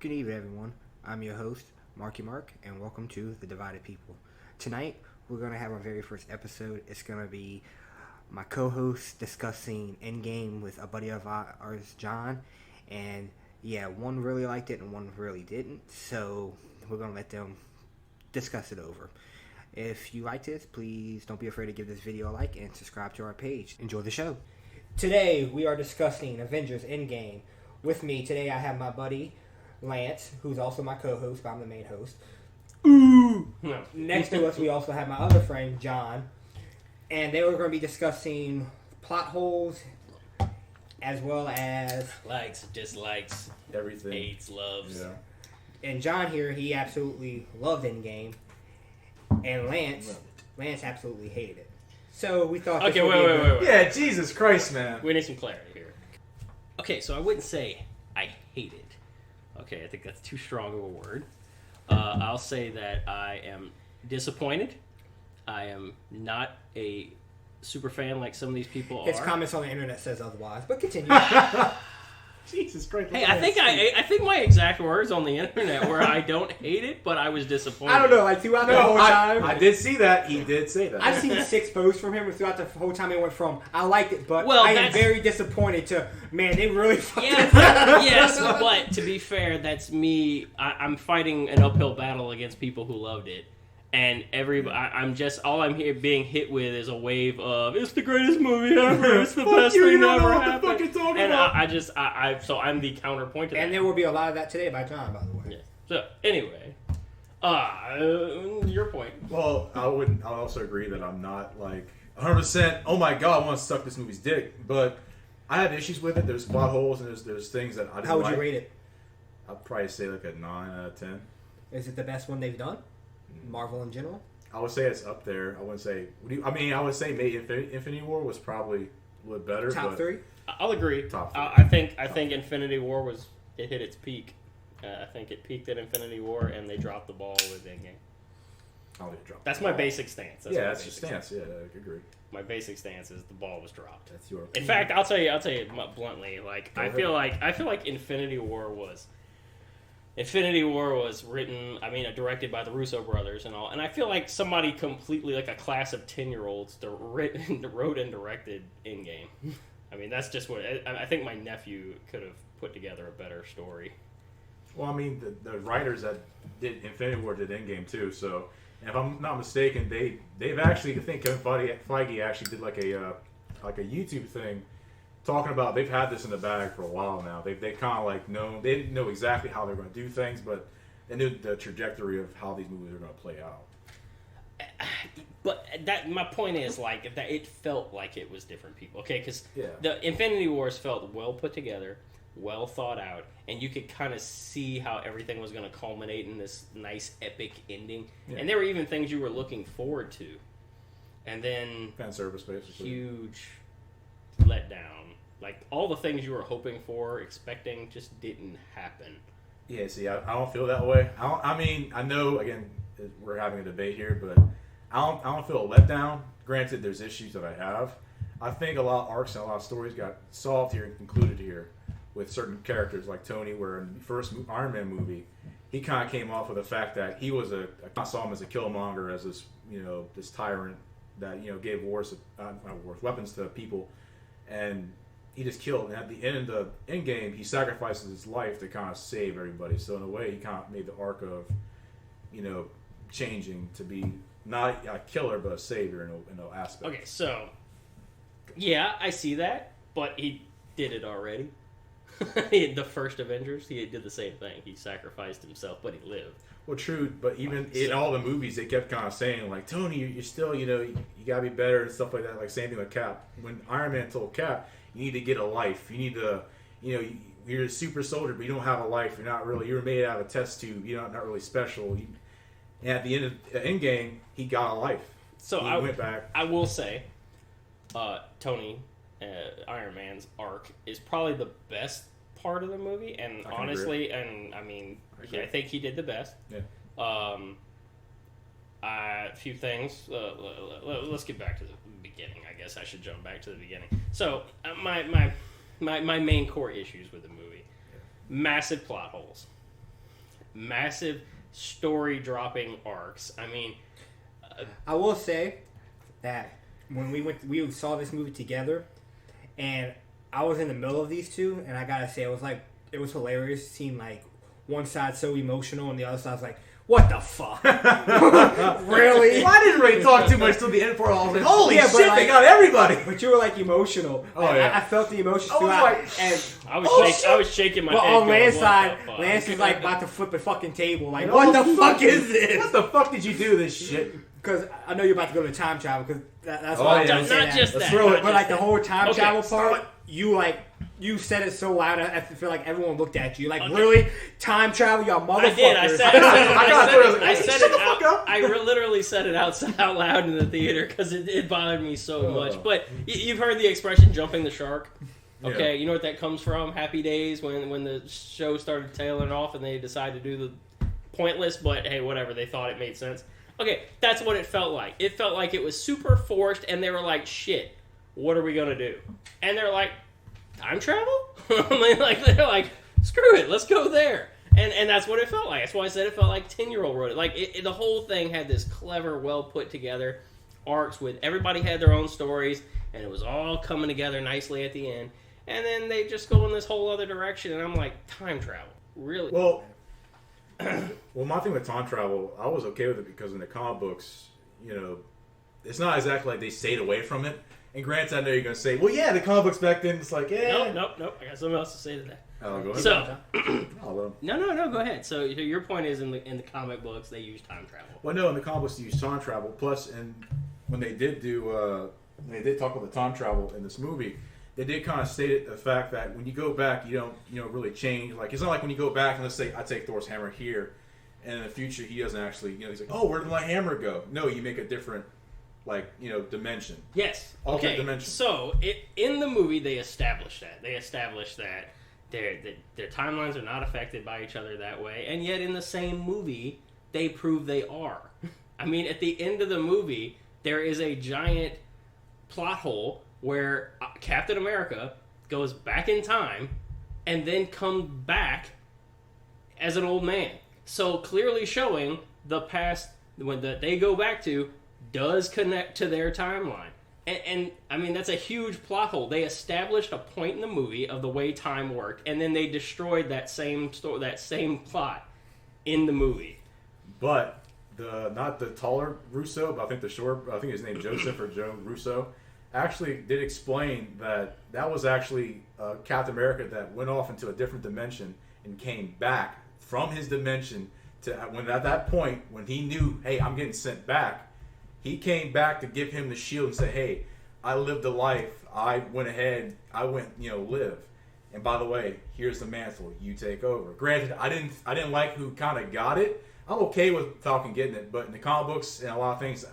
Good evening, everyone. I'm your host, Marky Mark, and welcome to The Divided People. Tonight, we're going to have our very first episode. It's going to be my co-host discussing Endgame with a buddy of ours, Jon. And yeah, one really liked it and one really didn't. So we're going to let them discuss it over. If you like this, please don't be afraid to give this video a like and subscribe to our page. Enjoy the show. Today, we are discussing Avengers Endgame. With me today, I have my buddy, Lance, who's also my co-host, but I'm the main host. Ooh! Next to us, we also have my other friend, Jon. And they were going to be discussing plot holes, as well as... likes, dislikes, everything. Hates, loves. Yeah. And Jon here, he absolutely loved Endgame. And Lance absolutely hated it. So we thought... Okay, wait. Yeah, Jesus Christ, man. We need some clarity here. Okay, so I wouldn't say I hate it. Okay, I think that's too strong of a word. I'll say that I am disappointed. I am not a super fan like some of these people are. His comments on the internet says otherwise, but continue. Jesus Christ. Hey, I think my exact words on the internet were I don't hate it, but I was disappointed. I don't know, like throughout the whole time. I did see that. He did say that. I've seen 6 posts from him, and throughout the whole time it went from, I liked it, but Well, I am very disappointed to, man, they really fucked it up. Yes, but to be fair, that's me. I'm fighting an uphill battle against people who loved it. And I'm just, all I'm here being hit with is a wave of, it's the greatest movie ever, it's the best thing that ever happened. And so I'm the counterpoint to that. And there will be a lot of that today by Jon, by the way. Yeah. So, anyway, your point. Well, I'll also agree that I'm not like 100%, oh my God, I want to suck this movie's dick. But I have issues with it. There's plot holes and there's things that I didn't like. How would you rate it? I'd probably say like a 9 out of 10. Is it the best one they've done? Marvel in general? I would say it's up there. I wouldn't say. I would say maybe Infinity War was probably a little better. Top 3? I'll agree. Top 3. I think Infinity War hit its peak. I think it peaked at Infinity War, and they dropped the ball with Endgame. That's my basic stance. That's your stance. Yeah, I agree. My basic stance is the ball was dropped. That's your opinion. In fact, I'll tell you bluntly. Like I feel like Infinity War was written, directed by the Russo brothers and all. And I feel like somebody completely, like a class of 10-year-olds wrote and directed Endgame. I mean, that's just what... I think my nephew could have put together a better story. Well, I mean, the writers that did Infinity War did Endgame too, so... And if I'm not mistaken, they've actually... I think Kevin Feige actually did like a YouTube thing talking about they've had this in the bag for a while now. They kind of like know, they didn't know exactly how they're going to do things, but they knew the trajectory of how these movies are going to play out. But my point is like that it felt like it was different people. Okay, because Yeah. the Infinity Wars felt well put together, well thought out, and you could kind of see how everything was going to culminate in this nice epic ending. Yeah. And there were even things you were looking forward to, and then Fan service, basically. huge letdown. Like, all the things you were hoping for, expecting, just didn't happen. Yeah, see, I don't feel that way. I know, again, we're having a debate here, but I don't feel a letdown. Granted, there's issues that I have. I think a lot of arcs and a lot of stories got solved here and concluded here with certain characters like Tony, where in the first Iron Man movie, he kind of came off with the fact that he was I saw him as a Killmonger, as this, this tyrant that, gave weapons to people, and he just killed. And at the end of the Endgame, he sacrifices his life to kind of save everybody. So in a way, he kind of made the arc of, changing to be not a killer but a savior in no aspect. Okay, so yeah, I see that, but he did it already. The first Avengers, he did the same thing. He sacrificed himself, but he lived. Well, true, but even in all the movies, they kept kind of saying, like, Tony, you're still, you got to be better and stuff like that. Like, same thing with Cap. When Iron Man told Cap, you need to get a life. You need to, you're a super soldier, but you don't have a life. You were made out of a test tube. You're not really special. And at the end of Endgame, he got a life. So he went back. I will say, Tony, Iron Man's arc is probably the best part of the movie, and honestly, I think he did the best. Yeah. A few things. Let's get back to the beginning. I guess I should jump back to the beginning. So my main core issues with the movie: massive plot holes. massive story dropping arcs. I mean, I will say that when we saw this movie together, and I was in the middle of these two, and I gotta say it was hilarious seeing like one side so emotional and the other side's like, what the fuck? Really? Well, I didn't really talk too much till the end for all. I was like, holy Yeah, but shit, like- they got everybody. But you were like emotional. Oh, Like, yeah. I felt the emotions I was throughout. like, And I was shaking my but head. on going, Lance's what side, the fuck? Lance is like about to flip a fucking table. Like, What what the fuck is this? What the fuck did you do this shit? Because I know you're about to go to time travel. Because that's Oh, why yeah. I Not say that. just Let's that. throw it. not But just like the that. whole time Okay, travel stop part, you said it so loud. I feel like everyone looked at you. Like, really, time travel, y'all motherfuckers. I did. I said Shut it the fuck out. up. I literally said it out loud in the theater because it bothered me so much. But you've heard the expression "jumping the shark." Okay, Yeah. you know what that comes from? Happy Days, when the show started tailing off and they decided to do the pointless, but hey, whatever. They thought it made sense. Okay, that's what it felt like. It felt like it was super forced, and they were like, "Shit, what are we gonna do?" And they're like, "Time travel?" they're like, "Screw it, let's go there." And that's what it felt like. That's why I said it felt like 10-year-old wrote it. Like the whole thing had this clever, well put together arcs with everybody had their own stories, and it was all coming together nicely at the end. And then they just go in this whole other direction, and I'm like, time travel, really? Well, my thing with time travel, I was okay with it because in the comic books, it's not exactly like they stayed away from it. And granted, I know you're going to say, well, yeah, the comic books back then, it's like, yeah. Nope. I got something else to say to that. Oh, go ahead. So, I'll let 'em. no, go ahead. So your point is in the comic books they use time travel. Well, no, in the comic books, they use time travel. Plus, and when they did talk about the time travel in this movie, they did kind of state the fact that when you go back, you don't really change. Like, it's not like when you go back and let's say I take Thor's hammer here, and in the future he doesn't actually, he's like, oh, where did my hammer go? No, you make a different, dimension. Yes. Alternate Okay. dimension. So in the movie they established that. They established that their timelines are not affected by each other that way, and yet in the same movie they prove they are. I mean, at the end of the movie, there is a giant plot hole where Captain America goes back in time and then comes back as an old man. So clearly showing the past that they go back to does connect to their timeline. And I mean, that's a huge plot hole. They established a point in the movie of the way time worked, and then they destroyed that same plot in the movie. But not the taller Russo, but I think the short, I think his name Joseph or Joe Russo, actually did explain that was actually Captain America that went off into a different dimension and came back from his dimension to when at that point when he knew, hey, I'm getting sent back, he came back to give him the shield and say, hey, I lived a life, I went ahead, I went live, and by the way, here's the mantle, you take over. Granted, I didn't like who kind of got it. I'm okay with Falcon getting it, but in the comic books and a lot of things,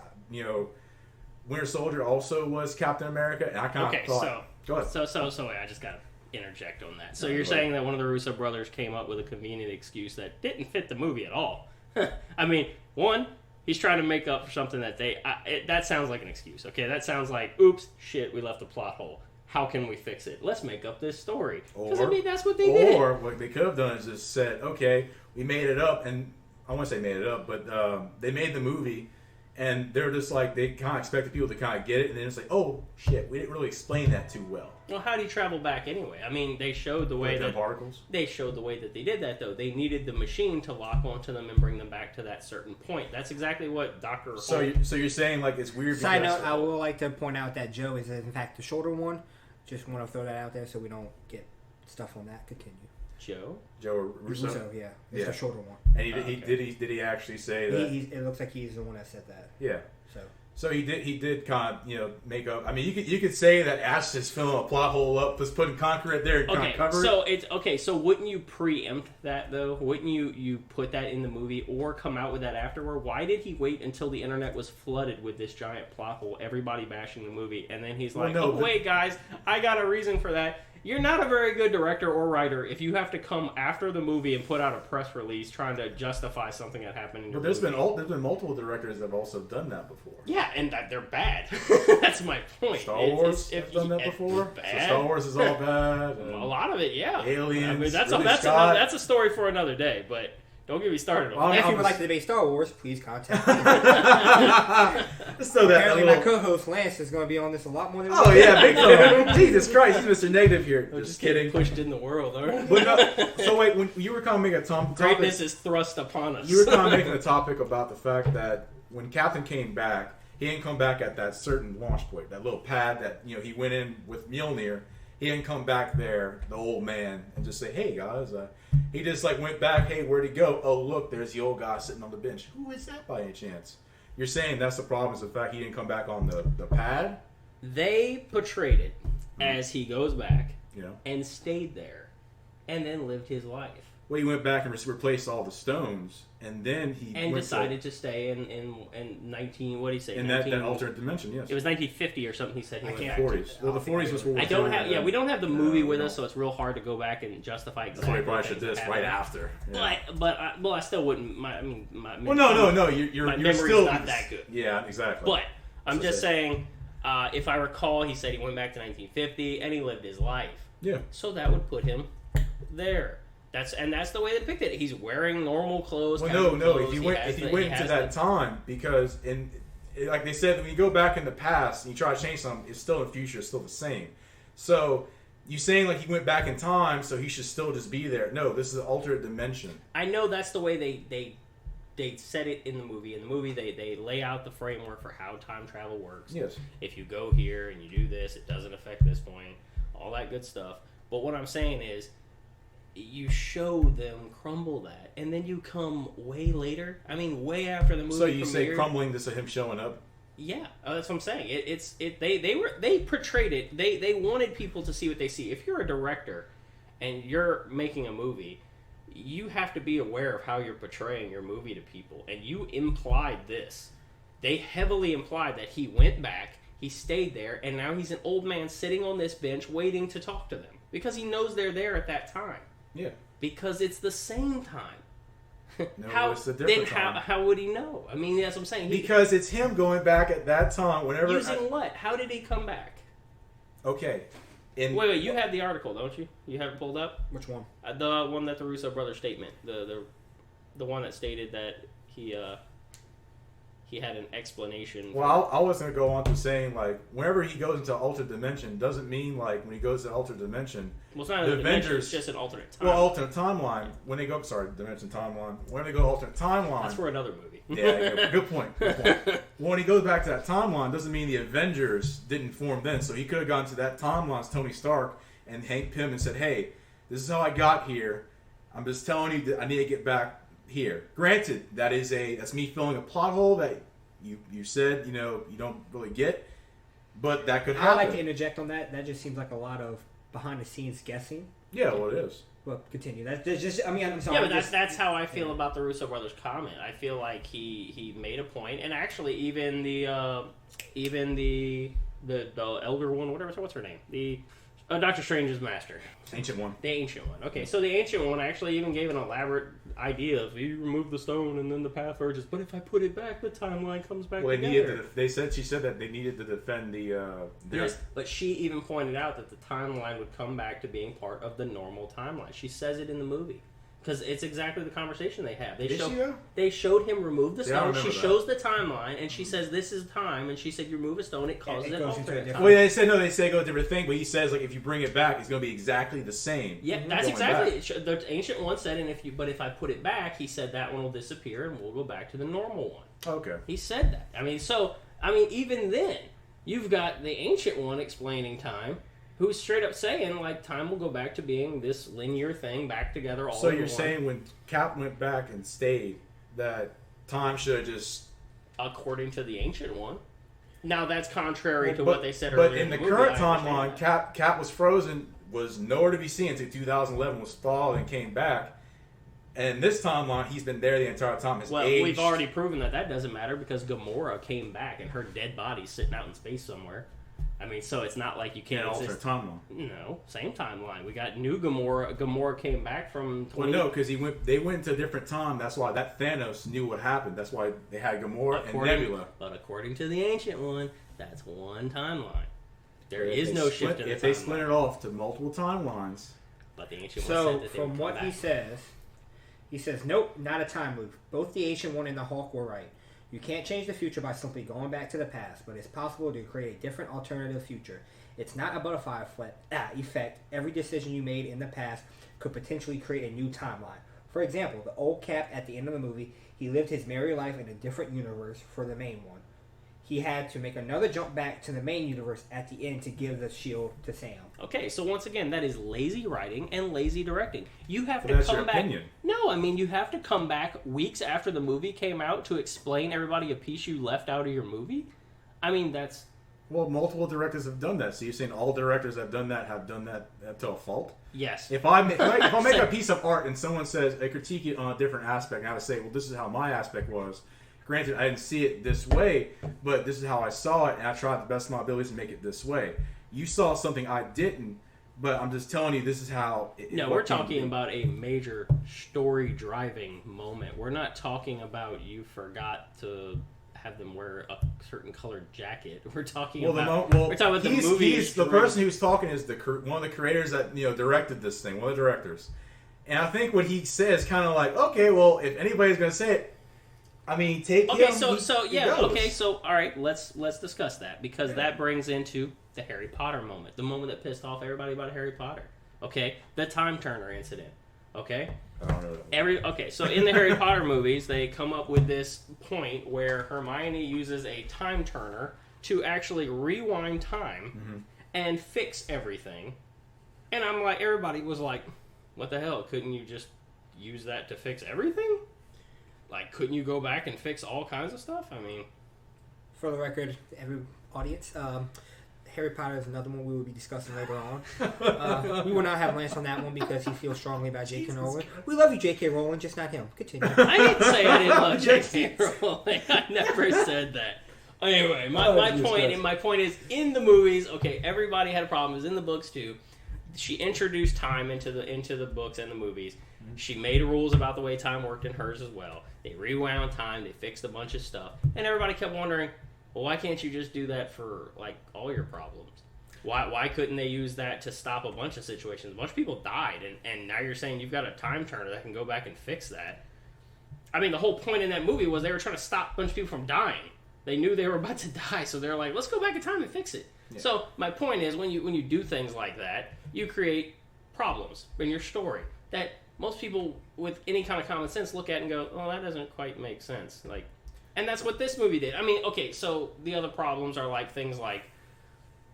Winter Soldier also was Captain America, and I kind of thought. Go ahead. So I just gotta interject on that. So you're saying that one of the Russo brothers came up with a convenient excuse that didn't fit the movie at all. I mean, one, he's trying to make up for something that that sounds like an excuse. Okay, that sounds like, oops, shit, we left a plot hole. How can we fix it? Let's make up this story. Because I mean, that's what they did. Or what they could have done is just said, okay, we made it up, and I won't say made it up, but they made the movie, and they're just like, they kind of expected people to kind of get it, and then it's like, oh, shit, we didn't really explain that too well. Well, how do you travel back anyway? I mean, they showed the way that particles. They showed the way that they did that, though. They needed the machine to lock onto them and bring them back to that certain point. That's exactly what Dr. So you're saying, like, it's weird. Side note, I would like to point out that Joe is in fact the shorter one. Just want to throw that out there so we don't get stuff on that. Continue. Joe Russo? Yeah. It's the shorter one. And did he actually say that? It looks like he's the one that said that. Yeah. So he did kind of make up. I mean, you could say that Ash is filling a plot hole up, just putting concrete there and kind of cover it. So wouldn't you preempt that though? Wouldn't you put that in the movie or come out with that afterward? Why did he wait until the internet was flooded with this giant plot hole, everybody bashing the movie, and then he's like, wait guys, I got a reason for that. You're not a very good director or writer if you have to come after the movie and put out a press release trying to justify something that happened in your movie. There's been multiple directors that have also done that before. Yeah, and they're bad. That's my point. Star Wars has done that before. So Star Wars is all bad. A lot of it, yeah. Aliens. I mean, that's Ridley Scott. that's a story for another day. But Don't get me started on Well, that. If you would like to debate Star Wars, please contact me. So that Apparently, little... my co-host Lance is going to be on this a lot more than Oh yeah, big time. Jesus Christ, he's Mr. Negative here. I'm Just kidding. Pushed in the world, all right? But no, so wait, when you were kind of making a topic, Greatness is thrust upon us. you were kind of making a topic about the fact that when Captain came back, he didn't come back at that certain launch point, that little pad that he went in with Mjolnir. He didn't come back there, the old man, and just say, "Hey guys," he just like went back. Hey, where'd he go? Oh, look, there's the old guy sitting on the bench. Who is that by any chance? You're saying that's the problem, is the fact he didn't come back on the pad? They portrayed it as he goes back You know, and stayed there and then lived his life. well, he went back and replaced all the stones, and then he And went decided to stay in 19, what did he say? in 19, that alternate dimension. Yes, It was 1950 or something he said he went back 40s. to. Well, the 40s was World War I don't II, have, and then- we don't have the movie with no. us, so it's real hard to go back and justify That's exactly why we probably the should do things this that right happened. after. But I still wouldn't. Well, no. You're memory's still not that good. Yeah, exactly. But I'm So just say- saying, if I recall, he said he went back to 1950 and he lived his life. yeah, So that would put him there. That's the way they depicted it. He's wearing normal clothes. well, casual no. clothes. If he went into that time, because like they said, when you go back in the past and you try to change something, it's still in the future, it's still the same. So you saying like he went back in time, so he should still just be there? No, this is an alternate dimension. I know that's the way they said it in the movie. In the movie, they lay out the framework for how time travel works. Yes. If you go here and you do this, it doesn't affect this point. All that good stuff. But what I'm saying is, you show them crumble that, and then you come way later. I mean, way after the movie. So you say premiered. crumbling, this is him showing up? Yeah, that's what I'm saying. They portrayed it. They wanted people to see what they see. If you're a director and you're making a movie, you have to be aware of how you're portraying your movie to people. And you implied this. They heavily implied that he went back, he stayed there, and now he's an old man sitting on this bench waiting to talk to them because he knows they're there at that time. Yeah. Because it's the same time. No, it's a different time. How would he know? I mean, that's what I'm saying. Because it's him going back at that time. Whenever Using what? How did he come back? Okay. Wait, you have the article, don't you? You have it pulled up? Which one? The one that the Russo brothers statement. The one that stated that he had an explanation. Well, I was going to go on to saying, like, whenever he goes into alternate dimension, doesn't mean, like, when he goes to alternate dimension, well, it's not the a dimension, Avengers- it's just an alternate time. well, alternate timeline, when they go, dimension timeline, when they go alternate timeline. That's for another movie. Yeah, good point. Well, when he goes back to that timeline, doesn't mean the Avengers didn't form then. So he could have gone to that timeline as Tony Stark and Hank Pym and said, "Hey, this is how I got here. I'm just telling you that I need to get back here." Granted, that's me filling a plot hole that you said you don't really get, but that could I'd happen. like to interject on that. That just seems like a lot of behind the scenes guessing. Yeah, well, it is. But continue. That's just. I mean, I'm sorry. Yeah, but that's how I feel about the Russo brothers' comment. I feel like he made a point, and actually even the elder one, what's her name, the Doctor Strange's master, Ancient one. the ancient one. Okay, so the ancient one actually even gave an elaborate idea of you remove the stone and then the path urges, but if I put it back, the timeline comes back Well, together. she said that they needed to defend the. Yes, but she even pointed out that the timeline would come back to being part of the normal timeline. She says it in the movie. Because it's exactly the conversation they have. They showed him remove the Yeah, I stone. remember She that. shows the timeline, and she says, "This is time." And she said, "You remove a stone, it causes it an goes into a alternate different- time." Well, they say go a different thing, but he says like if you bring it back, it's going to be exactly the same. Yeah, going that's exactly back. it. The ancient one said, but if I put it back, he said that one will disappear, and we'll go back to the normal one. Okay. He said that. Even then, you've got the ancient one explaining time, who's straight up saying like time will go back to being this linear thing back together. All So in you're one. saying when Cap went back and stayed, that time should have just. According to the ancient one. Now that's contrary to But- what they said But earlier. in the movie, current I understand timeline, that. Cap was frozen, was nowhere to be seen until 2011 was thawed and came back. And this timeline, he's been there the entire time. His Well, age, we've already proven that doesn't matter because Gamora came back and her dead body's sitting out in space somewhere. I mean, so it's not like you can't can't alter exist. timeline. No, same timeline. We got new Gamora. Gamora came back from 20... Well, no, because they went into a different time. That's why that Thanos knew what happened. That's why they had Gamora and Nebula. But according to the ancient one, that's one timeline. There If is they no split- shift in the If they timeline. split it off to multiple timelines, But the ancient one So said that they would from come what he back. says, He says, nope, not a time loop. Both the Ancient One and the Hulk were right. You can't change the future by simply going back to the past, but it's possible to create a different alternative future. It's not a butterfly effect. Every decision you made in the past could potentially create a new timeline. For example, the old Cap at the end of the movie, he lived his merry life in a different universe for the main one. He had to make another jump back to the main universe at the end to give the shield to Sam. Okay, so once again, that is lazy writing and lazy directing. You have But to that's come your back. opinion. No, I mean you have to come back weeks after the movie came out to explain everybody a piece you left out of your movie. I mean that's Well, multiple directors have done that. So you're saying all directors that have done that to a fault? yes. If I make a piece of art and someone says they critique it on a different aspect, and I would say, well, this is how my aspect was. Granted, I didn't see it this way, but this is how I saw it, and I tried the best of my abilities to make it this way. You saw something I didn't, but I'm just telling you this is how. No, we're talking about a major story-driving moment. We're not talking about you forgot to have them wear a certain colored jacket. We're talking about the movie. He's the person who's talking is one of the creators that directed this thing, one of the directors. And I think what he says kind of like, okay, well, if anybody's going to say it, I mean, take him. Okay, so all right, let's discuss that because that brings into the Harry Potter moment, the moment that pissed off everybody about Harry Potter. Okay, the time turner incident. Okay, I don't know that. So in the Harry Potter movies, they come up with this point where Hermione uses a time turner to actually rewind time and fix everything. And I'm like, everybody was like, what the hell? Couldn't you just use that to fix everything? Like, couldn't you go back and fix all kinds of stuff? I mean... For the record, every audience, Harry Potter is another one we will be discussing later on. We will not have Lance on that one because he feels strongly about J.K. Rowling. We love you, J.K. Rowling, just not him. Continue. I didn't say I didn't love J.K. Rowling. I never said that. Anyway, my point is, in the movies, okay, everybody had a problem. It was in the books, too. She introduced time into the books and the movies. She made rules about the way time worked in hers as well. They rewound time. They fixed a bunch of stuff. And everybody kept wondering, well, why can't you just do that for, like, all your problems? Why couldn't they use that to stop a bunch of situations? A bunch of people died, and now you're saying you've got a time turner that can go back and fix that. I mean, the whole point in that movie was they were trying to stop a bunch of people from dying. They knew they were about to die, so they're like, let's go back in time and fix it. Yeah. So my point is, when you do things like that, you create problems in your story that most people with any kind of common sense look at and go, oh, that doesn't quite make sense. Like, and that's what this movie did. I mean, okay, so the other problems are like things like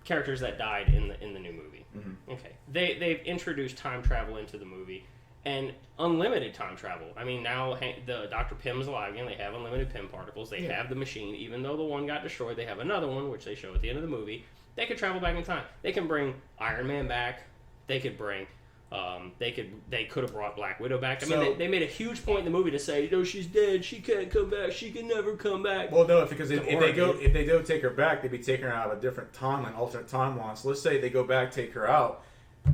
characters that died in the new movie. Mm-hmm. Okay, they've introduced time travel into the movie and unlimited time travel. I mean, now the Dr. Pym's alive again. They have unlimited Pym particles. They have the machine. Even though the one got destroyed, they have another one, which they show at the end of the movie. They could travel back in time. They can bring Iron Man back. They could bring. They could have brought Black Widow back. I mean, they made a huge point in the movie to say, no, she's dead. She can't come back. She can never come back. Well, no, because if they go take her back, they'd be taking her out of a different timeline, alternate timeline. So let's say they go back, take her out.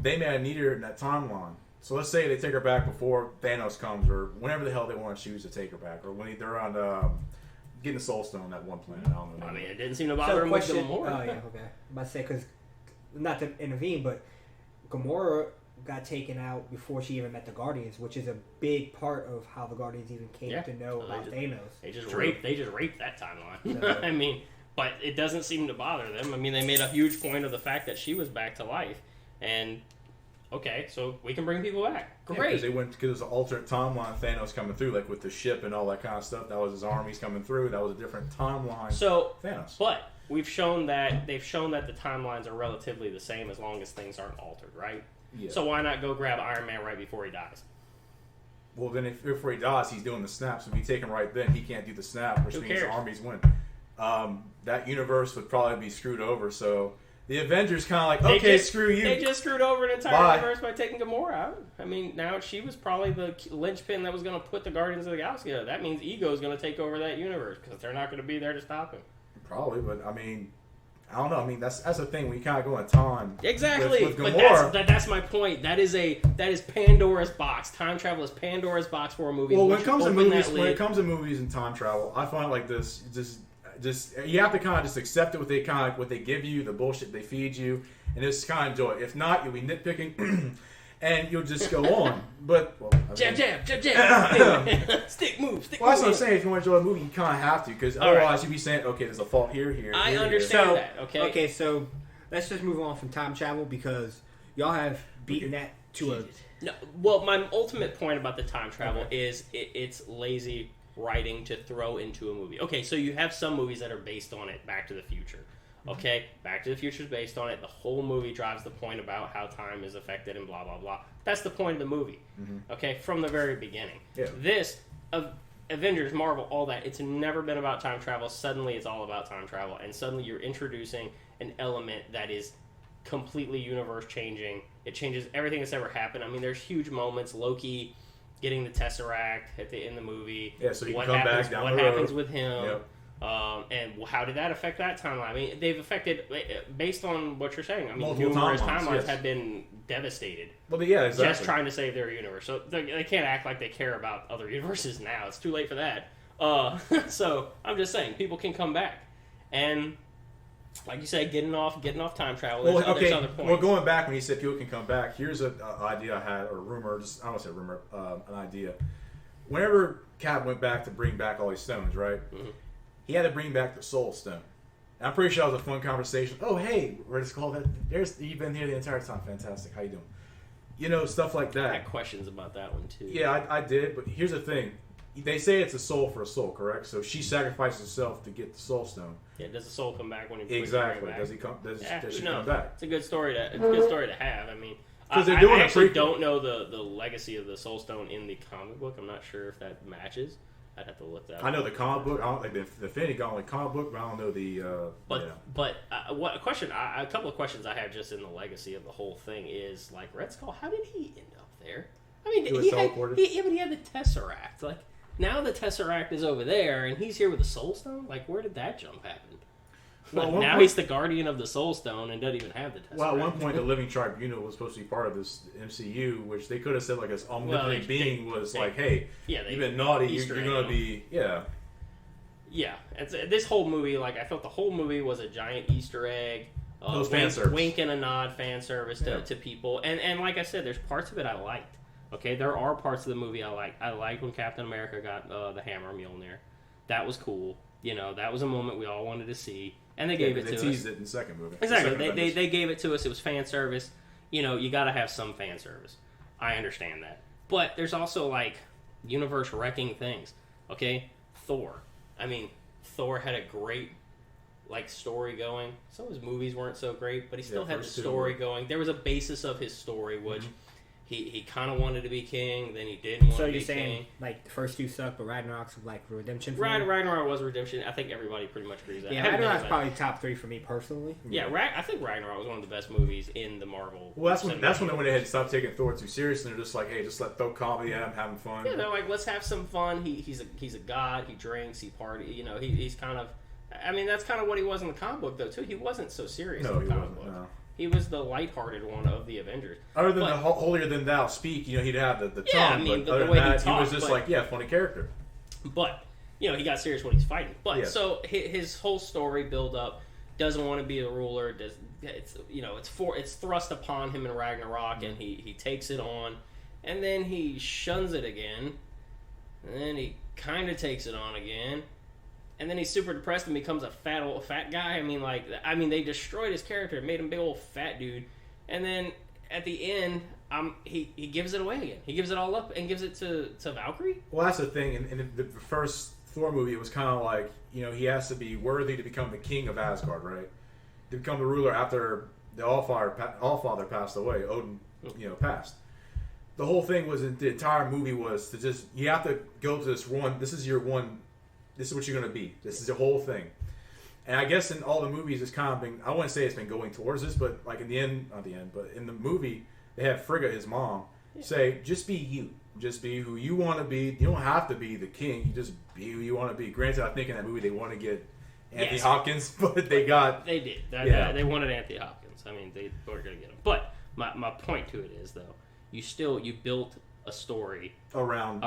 They may have needed her in that timeline. So let's say they take her back before Thanos comes, or whenever the hell they want to choose to take her back, or when they're on getting the Soul Stone that one planet. I don't know. I mean, it didn't seem to bother him with Gamora. Oh yeah, okay. I'm about to say because not to intervene, but Gamora got taken out before she even met the Guardians, which is a big part of how the Guardians even came to know about Thanos. They just raped that timeline. So, I mean, but it doesn't seem to bother them. I mean, they made a huge point of the fact that she was back to life, and okay, so we can bring people back. Great. Because it was an alternate timeline. Thanos coming through, like with the ship and all that kind of stuff. That was his armies coming through. That was a different timeline. So Thanos. But they've shown that the timelines are relatively the same as long as things aren't altered, right? Yeah. So why not go grab Iron Man right before he dies? Well, then if before he dies, he's doing the snap. So if you take him right then, he can't do the snap, which means the armies win. That universe would probably be screwed over. So the Avengers kind of like, screw you. They just screwed over an entire universe by taking Gamora out. I mean, now she was probably the linchpin that was going to put the Guardians of the Galaxy together. That means Ego is going to take over that universe because they're not going to be there to stop him. Probably, but I mean, I don't know. I mean, that's the thing. We kind of go in time. Exactly, with but that's my point. That is Pandora's box. Time travel is Pandora's box for a movie. Well, when it comes to movies and time travel, I find it like this. Just you have to kind of just accept it. What they give you, the bullshit they feed you, and just kind of enjoy it. If not, you'll be nitpicking. and you'll just go on. But Jab. Stick move. Well, that's what I'm saying. If you want to enjoy a movie, you kind of have to, because otherwise you'd be saying, okay, there's a fault here. I understand So, that. Okay, so let's just move on from time travel because y'all have beaten that to a. No, well, my ultimate point about the time travel is it's lazy writing to throw into a movie. Okay, so you have some movies that are based on it. Back to the Future. Okay, Back to the Future is based on it. The whole movie drives the point about how time is affected and blah, blah, blah. That's the point of the movie. Okay, from the very beginning. Yeah. This, Avengers, Marvel, all that, it's never been about time travel. Suddenly it's all about time travel. And suddenly you're introducing an element that is completely universe changing. It changes everything that's ever happened. I mean, there's huge moments. Loki getting the Tesseract in the movie. Yeah, so you what can come happens, back down what the happens road. with him. Yep. And how did that affect that timeline? I mean, they've affected, based on what you're saying, I mean, Multiple numerous timelines, timelines yes. have been devastated. Well, yeah, exactly. Just trying to save their universe. So they can't act like they care about other universes now. It's too late for that. So I'm just saying, people can come back. And like you say, getting off time travel. There's other points. Well, going back when you said people can come back, here's an idea I had, or rumor. I don't want to say rumor, an idea. Whenever Cap went back to bring back all these stones, right? Mm-hmm. He had to bring back the Soul Stone. And I'm pretty sure that was a fun conversation. Oh, hey, we're just called that. You've been here the entire time. Fantastic. How you doing? You know, stuff like that. I had questions about that one too. Yeah, I did. But here's the thing. They say it's a soul for a soul, correct? So she sacrifices herself to get the Soul Stone. Yeah, does the soul come back when he Exactly. Back? Does he come? Does she no, come back? It's a good story to have. I mean, Because they're doing I a actually prequel. don't know the legacy of the Soul Stone in the comic book. I'm not sure if that matches. I'd have to look that up. I know the comic book. I don't like the Infinity Gauntlet comic book, but I don't know the. But what a question? A couple of questions I have just in the legacy of the whole thing is like Red Skull. How did he end up there? I mean, He was teleported? but he had the Tesseract. Like now the Tesseract is over there, and he's here with the Soul Stone. Like where did that jump happen? Well, Like, at one now point- he's the guardian of the Soul Stone and doesn't even have the Tesseract. Well, at one point, the Living Tribunal was supposed to be part of this MCU, which they could have said like this omnipotent being was like, "Hey, yeah, you've been naughty. Easter You're egg gonna them. be Yeah, this whole movie, like I felt the whole movie was a giant Easter egg, It was fan service. wink and a nod, fan service Yeah. to people, and like I said, there's parts of it I liked. Okay, there are parts of the movie I liked. I liked when Captain America got the hammer Mjolnir. That was cool. You know, that was a moment we all wanted to see, and they gave it to They us. teased it in the second movie. Exactly. The second They gave it to us. It was fan service. You know, you got to have some fan service. I understand that. But there's also, like, universe wrecking things. Okay? Thor. I mean, Thor had a great, like, story going. Some of his movies weren't so great, but he still had the first two story were. going. There was a basis of his story, which he kind of wanted to be king, then he didn't want So to be you're saying king. like the first two suck, but Ragnarok's like redemption. For you? Ragnarok was redemption. I think everybody pretty much agrees with that. Yeah, I haven't been Ragnarok's to probably top 3 for me personally. Yeah, I think Ragnarok was one of the best movies in the Marvel. Well, that's when cinematic they went ahead and stopped taking Thor too seriously. They're just like, hey, just let throw comedy at him, having fun. Yeah, they're like, let's have some fun. He's a god. He drinks. He party. You know, he's kind of. I mean, that's kind of what he was in the comic book, though. Too. He wasn't so serious No, in he the comic wasn't. book. No. He was the lighthearted one of the Avengers. Other than But- the holier than thou speak, you know, he'd have the tongue. Yeah, I mean, but the other way than he that, he was talked, just but- like, yeah, funny character. But you know, he got serious when he's fighting. But Yes. so his whole story build up doesn't want to be a ruler. It's thrust upon him in Ragnarok, and he takes it on, and then he shuns it again, and then he kind of takes it on again. And then he's super depressed and becomes a fat guy. I mean, they destroyed his character, made him a big old fat dude. And then at the end, he gives it away again. He gives it all up and gives it to Valkyrie. Well, that's the thing. In the first Thor movie, it was kind of like, you know, he has to be worthy to become the king of Asgard, right? To become the ruler after the Allfather passed away. Odin, you know, passed. The whole thing was, the entire movie was to just, you have to go to this one, this is what you're going to be. This is the whole thing. And I guess in all the movies, it's kind of been, I wouldn't say it's been going towards this, but like in the end, not the end, but in the movie, they have Frigga, his mom, say, just be you. Just be who you want to be. You don't have to be the king. You just be who you want to be. Granted, I think in that movie they want to get Anthony Hopkins, but they got... They did. They wanted Anthony Hopkins. I mean, they were going to get him. But my point to it is, though, you built a story around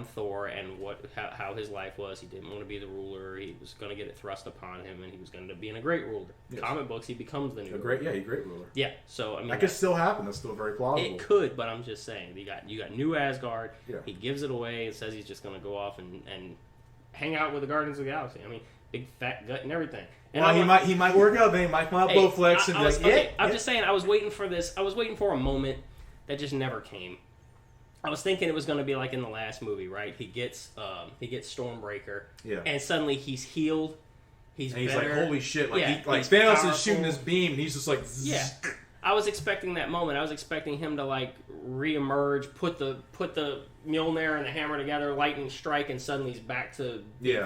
Thor and how his life was. He didn't want to be the ruler. He was going to get it thrust upon him, and he was going to be a great ruler. Yes. Comic books, he becomes the new he's a great ruler. Yeah, so I mean that could still happen. That's still very plausible. It could, but I'm just saying you got New Asgard. Yeah. He gives it away and says he's just going to go off and hang out with the Guardians of the Galaxy. I mean, big fat gut and everything. And well, he might work out. Then he might come out Bowflex and be like, I'm just saying. I was waiting for this. I was waiting for a moment that just never came. I was thinking it was going to be like in the last movie, right? He gets Stormbreaker, and suddenly he's healed. He's like, holy shit! Like, yeah, Thanos powerful. is shooting this beam, and he's just like, zzz. Yeah. I was expecting that moment. I was expecting him to like reemerge, put the Mjolnir and the hammer together, lightning strike, and suddenly he's back to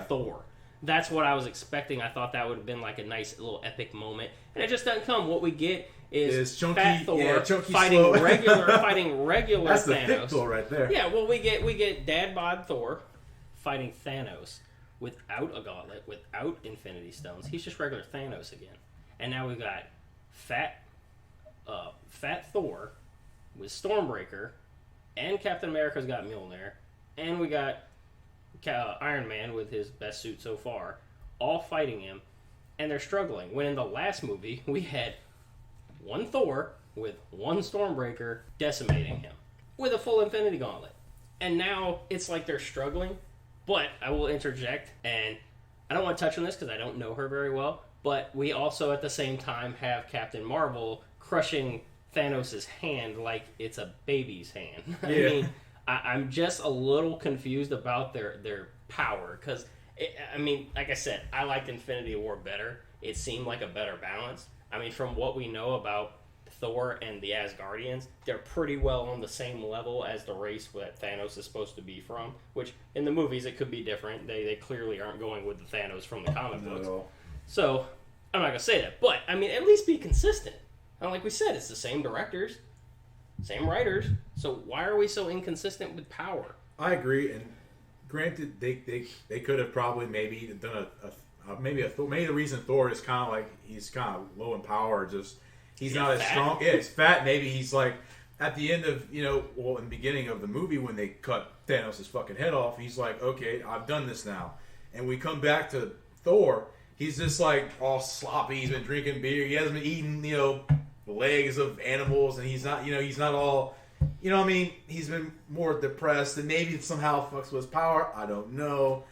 Thor. That's what I was expecting. I thought that would have been like a nice little epic moment, and it just doesn't come. What we get is chunky, Fat Thor fighting slow. fighting regular That's Thanos. the thick Thor right there. Yeah, well, we get Dad Bod Thor fighting Thanos without a gauntlet, without Infinity Stones. He's just regular Thanos again, and now we've got Fat Thor with Stormbreaker, and Captain America's got Mjolnir, and we got Iron Man with his best suit so far, all fighting him, and they're struggling. When in the last movie, we had one Thor with one Stormbreaker decimating him with a full Infinity Gauntlet. And now it's like they're struggling, but I will interject, and I don't want to touch on this because I don't know her very well, but we also at the same time have Captain Marvel crushing Thanos' hand like it's a baby's hand. Yeah. I mean, I'm just a little confused about their power because, I mean, like I said, I liked Infinity War better. It seemed like a better balance. I mean, from what we know about Thor and the Asgardians, they're pretty well on the same level as the race that Thanos is supposed to be from, which in the movies it could be different. They clearly aren't going with the Thanos from the comic books. So, I'm not going to say that. But, I mean, at least be consistent. And like we said, it's the same directors, same writers. So why are we so inconsistent with power? I agree, and granted, they could have probably maybe done maybe the reason Thor is kind of like he's kind of low in power, just he's not as strong. Yeah, he's fat. Maybe he's like at the end of in the beginning of the movie when they cut Thanos' fucking head off, he's like, okay, I've done this now, and we come back to Thor. He's just like all sloppy. He's been drinking beer. He hasn't been eating legs of animals, and he's not all. What I mean? He's been more depressed, and maybe it somehow fucks with his power. I don't know,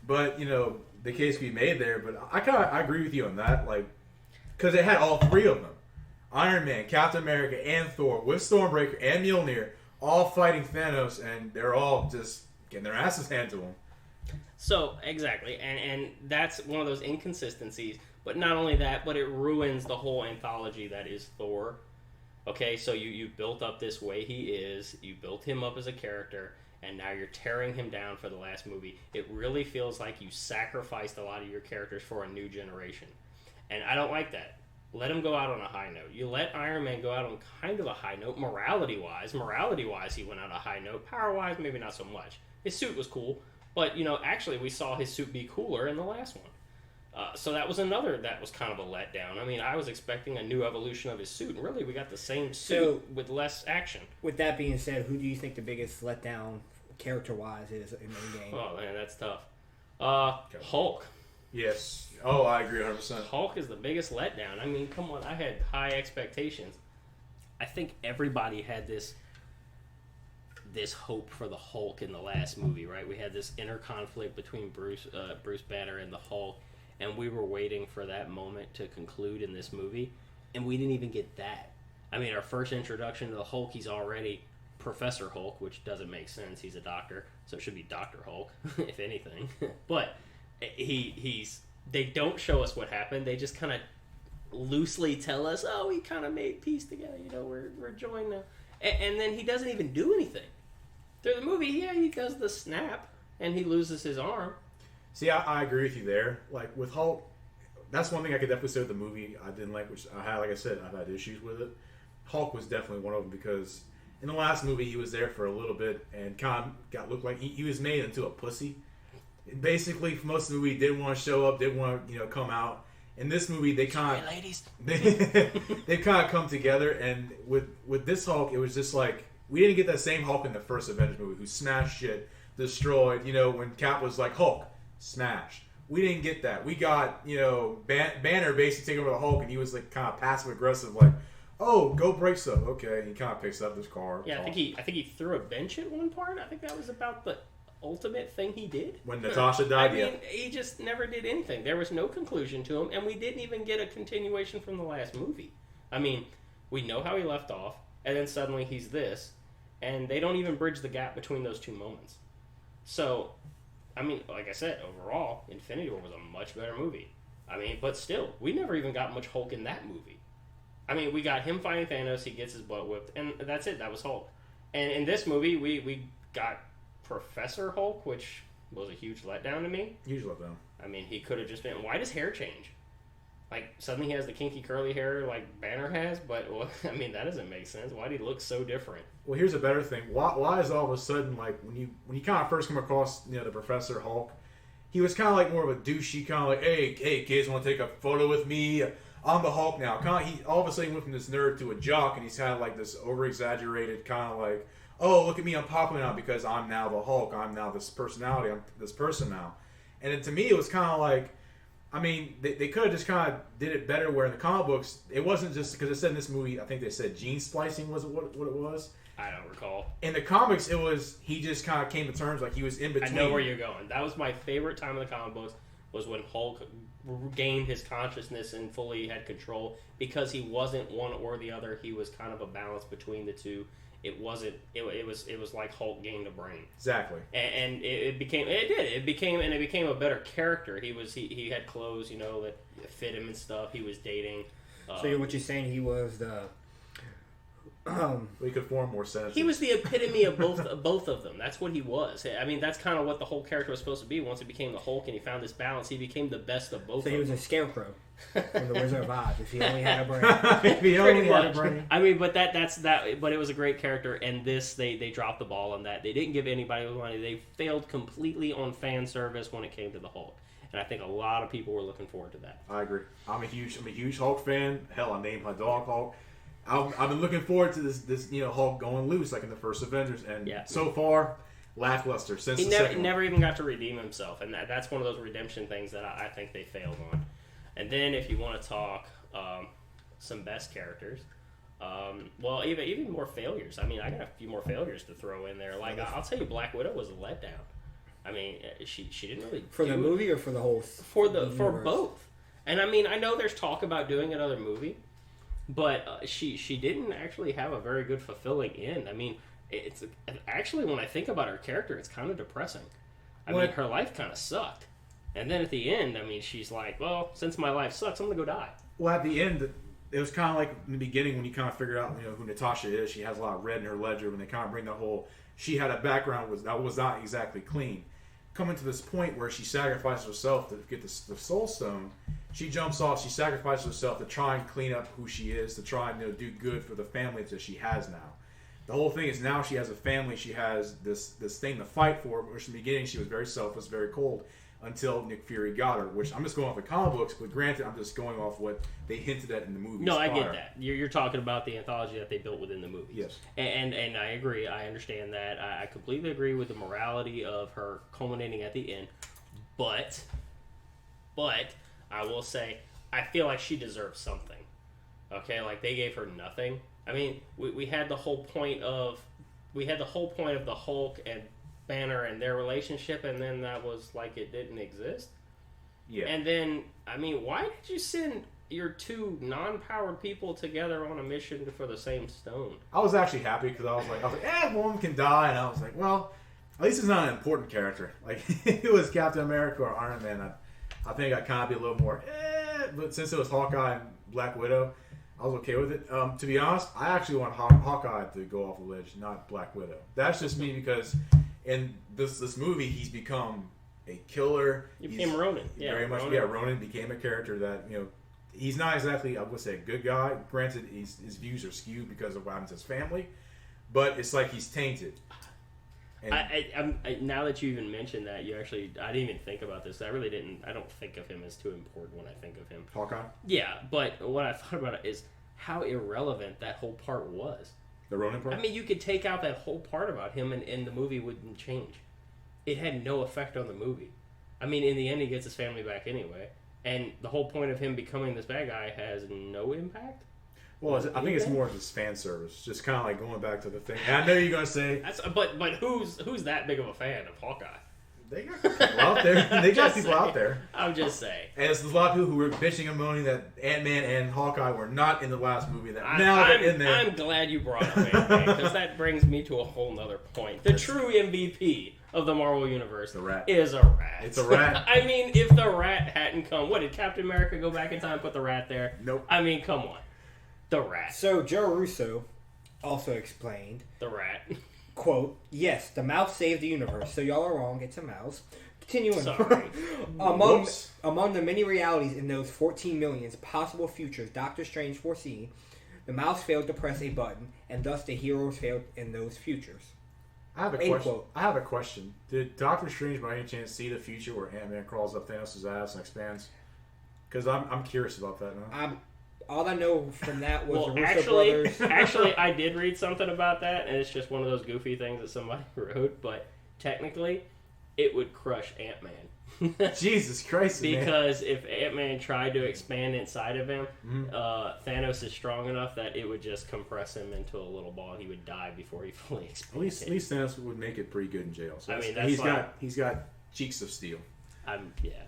but the case could be made there. But I agree with you on that, like, because they had all three of them: Iron Man, Captain America, and Thor with Stormbreaker and Mjolnir, all fighting Thanos, and they're all just getting their asses handed to them. So exactly, and that's one of those inconsistencies. But not only that, but it ruins the whole anthology that is Thor. Okay, so you built up this way he is, you built him up as a character, and now you're tearing him down for the last movie. It really feels like you sacrificed a lot of your characters for a new generation. And I don't like that. Let him go out on a high note. You let Iron Man go out on kind of a high note, morality-wise. Morality-wise, he went out on a high note. Power-wise, maybe not so much. His suit was cool, but, actually we saw his suit be cooler in the last one. So that was kind of a letdown. I mean, I was expecting a new evolution of his suit, and really we got the same suit with less action. With that being said, who do you think the biggest letdown character-wise is in the game? Oh, man, that's tough. Hulk. Yes. Oh, I agree 100%. Hulk is the biggest letdown. I mean, come on, I had high expectations. I think everybody had this hope for the Hulk in the last movie, right? We had this inner conflict between Bruce Banner and the Hulk, and we were waiting for that moment to conclude in this movie, and we didn't even get that. I mean, our first introduction to the Hulk, he's already Professor Hulk, which doesn't make sense. He's a doctor, so it should be Dr. Hulk, if anything. But they don't show us what happened. They just kind of loosely tell us, oh, we kind of made peace together. We're joined now. And then he doesn't even do anything. Through the movie, he does the snap, and he loses his arm. See, I agree with you there. Like, with Hulk, that's one thing I could definitely say with the movie I didn't like, which I had, like I said, I've had issues with it. Hulk was definitely one of them because in the last movie, he was there for a little bit and kind of looked like he was made into a pussy. Basically, for most of the movie, he didn't want to show up, didn't want to, come out. In this movie, they kind of... ladies. They've kind of come together, and with this Hulk, it was just like, We didn't get that same Hulk in the first Avengers movie who smashed shit, destroyed. You know, when Cap was like, Hulk, smashed. We didn't get that. We got, you know, Banner basically taking over the Hulk, and he was like kind of passive aggressive, like, oh, go break stuff. Okay, and he kind of picks up this car. Yeah, I think he threw a bench at one part. I think that was about the ultimate thing he did. When Natasha died, I mean, he just never did anything. There was no conclusion to him, and we didn't even get a continuation from the last movie. I mean, we know how he left off, and then suddenly he's this, and they don't even bridge the gap between those two moments. So, I mean, like I said, overall, Infinity War was a much better movie. I mean, but still, we never even got much Hulk in that movie. I mean, we got him fighting Thanos, he gets his butt whipped, and that's it. That was Hulk. And in this movie, we got Professor Hulk, which was a huge letdown to me. Huge letdown. I mean, he could have just been... Why does hair change? Like, suddenly he has the kinky curly hair like Banner has, but, well, I mean, that doesn't make sense. Why do he look so different? Well, here's a better thing. Why is all of a sudden, like, when you kind of first come across, you know, the Professor Hulk, he was kind of like more of a douchey, kind of like, hey, kids, want to take a photo with me? I'm the Hulk now. He all of a sudden went from this nerd to a jock, and he's kind of like this over-exaggerated kind of like, oh, look at me, I'm popular now because I'm now the Hulk. I'm now this personality. I'm this person now. And then to me, it was kind of like, I mean, they could have just kind of did it better where in the comic books, it wasn't just, because it said in this movie, I think they said gene splicing was what it was. I don't recall. In the comics, it was, he just kind of came to terms like he was in between. I know where you're going. That was my favorite time in the comic books, was when Hulk gained his consciousness and fully had control, because he wasn't one or the other. He was kind of a balance between the two. It wasn't. It was like Hulk gained a brain. Exactly. And it became a better character. He had clothes, you know, that fit him and stuff. He was dating. So what you're saying, he was the. We could form more sense. He was the epitome of both of them. That's what he was. I mean, that's kind of what the whole character was supposed to be. Once he became the Hulk and he found this balance, he became the best of both. So he was a scarecrow from the Wizard of Oz. If he only had a brain. If he only had a brain. I mean, but that's that. But it was a great character, and this they dropped the ball on that. They didn't give anybody money. They failed completely on fan service when it came to the Hulk. And I think a lot of people were looking forward to that. I agree. I'm a huge Hulk fan. Hell, I named my dog Hulk. I've been looking forward to this Hulk going loose like in the first Avengers, and so far, lackluster since he the second never even got to redeem himself, and that's one of those redemption things that I think they failed on. And then if you want to talk some best characters, well, even more failures. I mean, I got a few more failures to throw in there. Like I'll tell you, Black Widow was a letdown. I mean, she didn't really for the movie or for the whole for both. And I mean, I know there's talk about doing another movie. But she didn't actually have a very good fulfilling end. I mean, it's actually, when I think about her character, it's kind of depressing. I mean, her life kind of sucked. And then at the end, I mean, she's like, well, since my life sucks, I'm going to go die. Well, at the end, it was kind of like in the beginning when you kind of figured out, you know, who Natasha is. She has a lot of red in her ledger. When they kind of bring the whole, she had a background that was not exactly clean. Coming to this point where she sacrifices herself to get the Soul Stone, she jumps off. She sacrifices herself to try and clean up who she is, to try and do good for the family that she has now. The whole thing is now she has a family. She has this thing to fight for. Which in the beginning she was very selfless, very cold, until Nick Fury got her. Which I'm just going off the comic books, but granted, I'm just going off what they hinted at in the movies. No, I get that. You're talking about the anthology that they built within the movies. Yes, and I agree. I understand that. I completely agree with the morality of her culminating at the end, but I will say I feel like she deserves something. Okay, like they gave her nothing. I mean, we had the whole point of the Hulk and Banner and their relationship, and then that was like it didn't exist. Yeah. And then, I mean, why did you send your two non-powered people together on a mission for the same stone? I was actually happy because I was like, one can die, and I was like, well, at least it's not an important character. Like, if it was Captain America or Iron Man, I think I'd kind of be a little more, but since it was Hawkeye and Black Widow, I was okay with it. To be honest, I actually want Hawkeye to go off the ledge, not Black Widow. That's just me because in this movie, he's become a killer. He became Ronin. Yeah, very much. Yeah, Ronin became a character that, you know, he's not exactly, I would say, a good guy. Granted, his views are skewed because of what happens to his family, but it's like he's tainted. And now that you even mentioned that, I didn't even think about this. I don't think of him as too important when I think of him. Hawkeye? Yeah, but what I thought about it is how irrelevant that whole part was. The Ronin part? I mean, you could take out that whole part about him and the movie wouldn't change. It had no effect on the movie. I mean, in the end, he gets his family back anyway. And the whole point of him becoming this bad guy has no impact. Well, I think it's more just fan service. Just kind of like going back to the thing. And I know you're going to say... But who's that big of a fan of Hawkeye? They got people out there. They got people out there. I'm just saying. And there's a lot of people who were bitching and moaning that Ant-Man and Hawkeye were not in the last movie. They're in there. I'm glad you brought up Ant-Man, because that brings me to a whole nother point. The true MVP of the Marvel Universe is a rat. It's a rat. I mean, if the rat hadn't come, what, did Captain America go back in time and put the rat there? Nope. I mean, come on. The rat. So Joe Russo also explained, The rat. quote, yes, the mouse saved the universe, so y'all are wrong, it's a mouse. Continuing. Sorry. among the many realities in those 14 million possible futures Doctor Strange foresee, the mouse failed to press a button, and thus the heroes failed in those futures. I have a question. Did Doctor Strange by any chance see the future where Ant-Man crawls up Thanos' ass and expands? Because I'm curious about that now. All I know from that was the Russo brothers. Actually, I did read something about that, and it's just one of those goofy things that somebody wrote, but technically, it would crush Ant-Man. Jesus Christ, because if Ant-Man tried to expand inside of him, Thanos is strong enough that it would just compress him into a little ball, and he would die before he fully expanded. At least Thanos would make it pretty good in jail. So I mean, he's got cheeks of steel.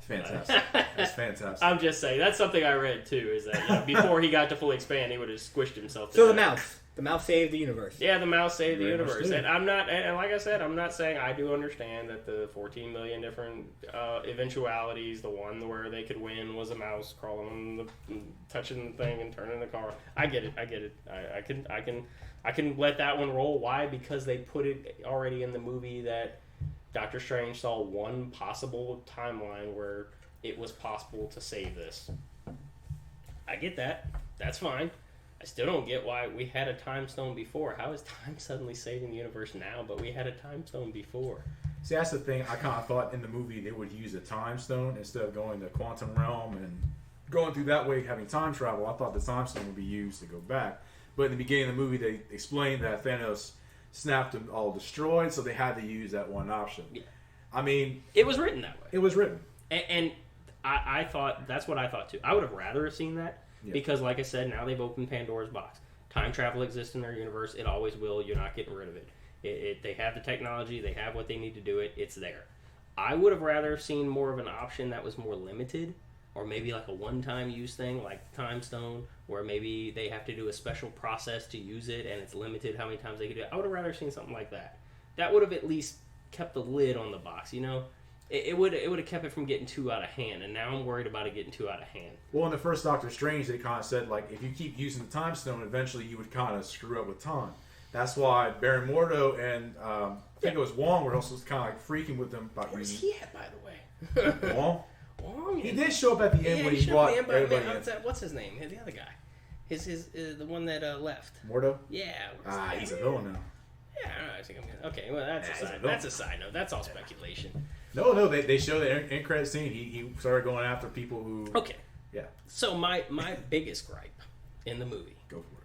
Fantastic. That's fantastic. I'm just saying, that's something I read too, is that before he got to fully expand, he would have squished himself to death. The mouse saved the universe. Yeah, the mouse saved the universe. And I'm not, and like I said, I'm not saying I do understand that the 14 million different eventualities, the one where they could win was a mouse crawling on touching the thing and turning the car. I get it. I can let that one roll. Why? Because they put it already in the movie that Doctor Strange saw one possible timeline where it was possible to save this. I get that. That's fine. I still don't get why we had a time stone before. How is time suddenly saving the universe now, but we had a time stone before? See, that's the thing. I kind of thought in the movie they would use a time stone instead of going to quantum realm and going through that way, having time travel. I thought the time stone would be used to go back. But in the beginning of the movie, they explained that Thanos snapped them all destroyed, so they had to use that one option. Yeah. I mean... It was written that way. It was written. And I thought, that's what I thought too. I would have rather have seen that, because like I said, now they've opened Pandora's box. Time travel exists in their universe. It always will. You're not getting rid of it. They have the technology. They have what they need to do it. It's there. I would have rather seen more of an option that was more limited, or maybe like a one-time use thing like Time Stone, where maybe they have to do a special process to use it and it's limited how many times they can do it. I would have rather seen something like that. That would have at least kept the lid on the box, you know? It would have kept it from getting too out of hand, and now I'm worried about it getting too out of hand. Well, in the first Doctor Strange, they kind of said, like, if you keep using the Time Stone, eventually you would kind of screw up with time. That's why Baron Mordo and I think it was Wong were also kind of like freaking with them about Where's using... he at, by the way? Wong? Wong? He did show up at the end when he brought everybody in. What's his name? The other guy. The one that left. Mordo? Yeah. He's a villain now. Yeah, I think I'm gonna... Okay, well, that's a side note. That's all speculation. No, they show the end credit scene. He started going after people who... Okay. Yeah. So my biggest gripe in the movie, Go for it.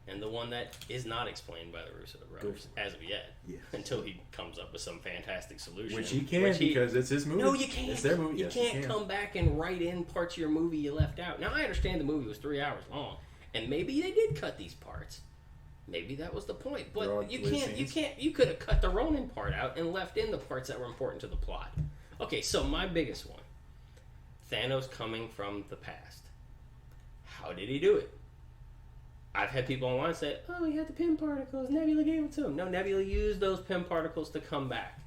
and the one that is not explained by the Russo brothers as of yet, until he comes up with some fantastic solution. Which he can, because it's his movie. No, you can't. It's their movie. You can't come back and write in parts of your movie you left out. Now, I understand the movie was 3 hours long, and maybe they did cut these parts. Maybe that was the point, but you can't. You could have cut the Ronin part out and left in the parts that were important to the plot. Okay, so my biggest one: Thanos coming from the past. How did he do it? I've had people online say, "Oh, he had the pin particles. Nebula gave them to him." No, Nebula used those pin particles to come back.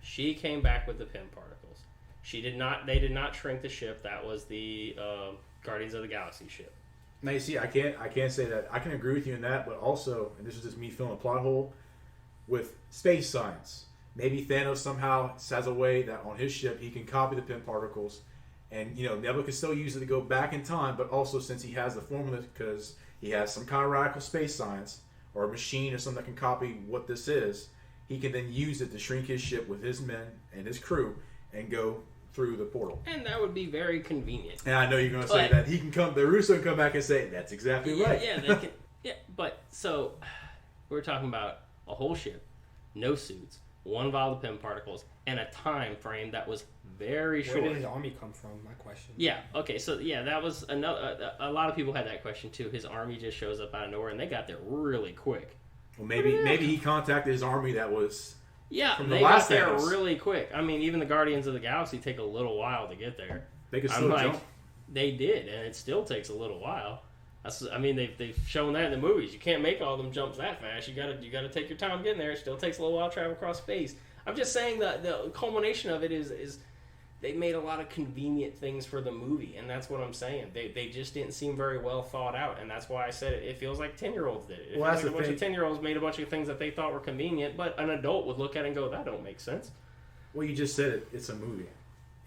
She came back with the pin particles. She did not. They did not shrink the ship. That was the Guardians of the Galaxy ship. Now you see, I can't say that. I can agree with you in that, but also, and this is just me filling a plot hole, with space science. Maybe Thanos somehow has a way that on his ship he can copy the pin particles, and Nebula can still use it to go back in time. But also, since he has the formula, because he has some kind of radical space science or a machine or something that can copy what this is, he can then use it to shrink his ship with his men and his crew and go through the portal. And that would be very convenient. And I know you're going to say that he can come. The Russo can come back and say that's exactly right. Yeah, they can. Yeah, but so We're talking about a whole ship, no suits, one vial of PEM particles, and a time frame that was very short. Where did his army come from? My question. Yeah. Okay. So yeah, that was another. A lot of people had that question too. His army just shows up out of nowhere, and they got there really quick. Well, maybe he contacted his army that was. Yeah, from the they last got there Thanos. really quick. I mean, even the Guardians of the Galaxy take a little while to get there. They could still jump. They did, and it still takes a little while. I mean, they've shown that in the movies. You can't make all them jumps that fast. You gotta take your time getting there. It still takes a little while to travel across space. I'm just saying that the culmination of it is they made a lot of convenient things for the movie, and that's what I'm saying. They just didn't seem very well thought out, and that's why I said it feels like 10-year-olds did it. It Well, feels like that's a bunch of 10-year-olds made a bunch of things that they thought were convenient, but an adult would look at it and go, that don't make sense. Well, you just said it. It's a movie.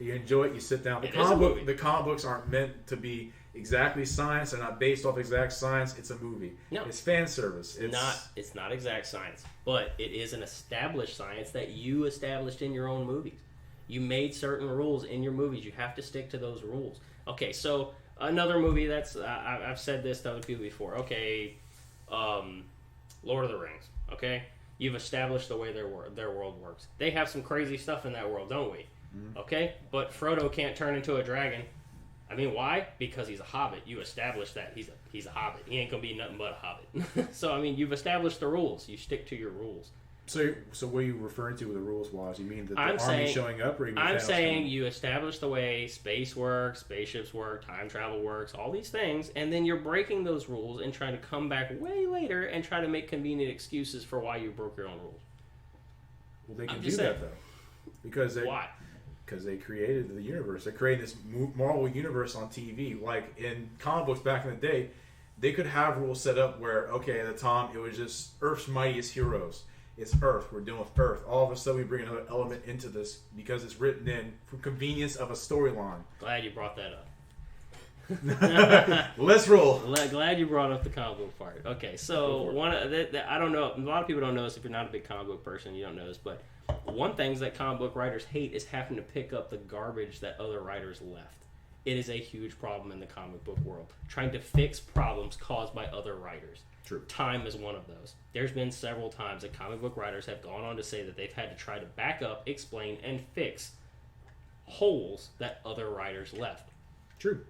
You enjoy it. You sit down. The It is a movie. The comic books aren't meant to be exactly science. They're not based off exact science. It's a movie. No. It's fan service. It's not exact science, but it is an established science that you established in your own movies. You made certain rules in your movies. You have to stick to those rules. Okay, so another movie that's I've said this to other people before. Okay, Lord of the Rings. Okay, you've established the way their world works. They have some crazy stuff in that world, don't we? Mm-hmm. Okay, but Frodo can't turn into a dragon. I mean, why? Because he's a hobbit. You established that he's a hobbit. He ain't gonna be nothing but a hobbit. So I mean, you've established the rules. You stick to your rules. So what are you referring to with the rules wise? You mean that the I'm army saying- showing up, or you mean I'm Thanos saying coming? you establish the way space works, spaceships work, time travel works, all these things, and then you're breaking those rules and trying to come back way later and try to make convenient excuses for why you broke your own rules. Well, they can I'm do just that saying. though, because Why? Because they created the universe. They created this Marvel universe on TV. Like in comic books back in the day, they could have rules set up where, okay, at the time it was just Earth's mightiest heroes. It's Earth. We're dealing with Earth. All of a sudden, we bring another element into this because it's written in for convenience of a storyline. Glad you brought that up. Let's roll. Glad you brought up the comic book part. Okay, so I don't know. A lot of people don't know this. If you're not a big comic book person, you don't know this. But one thing that comic book writers hate is having to pick up the garbage that other writers left. It is a huge problem in the comic book world. Trying to fix problems caused by other writers. True. Time is one of those. There's been several times that comic book writers have gone on to say that they've had to try to back up, explain, and fix holes that other writers left. True.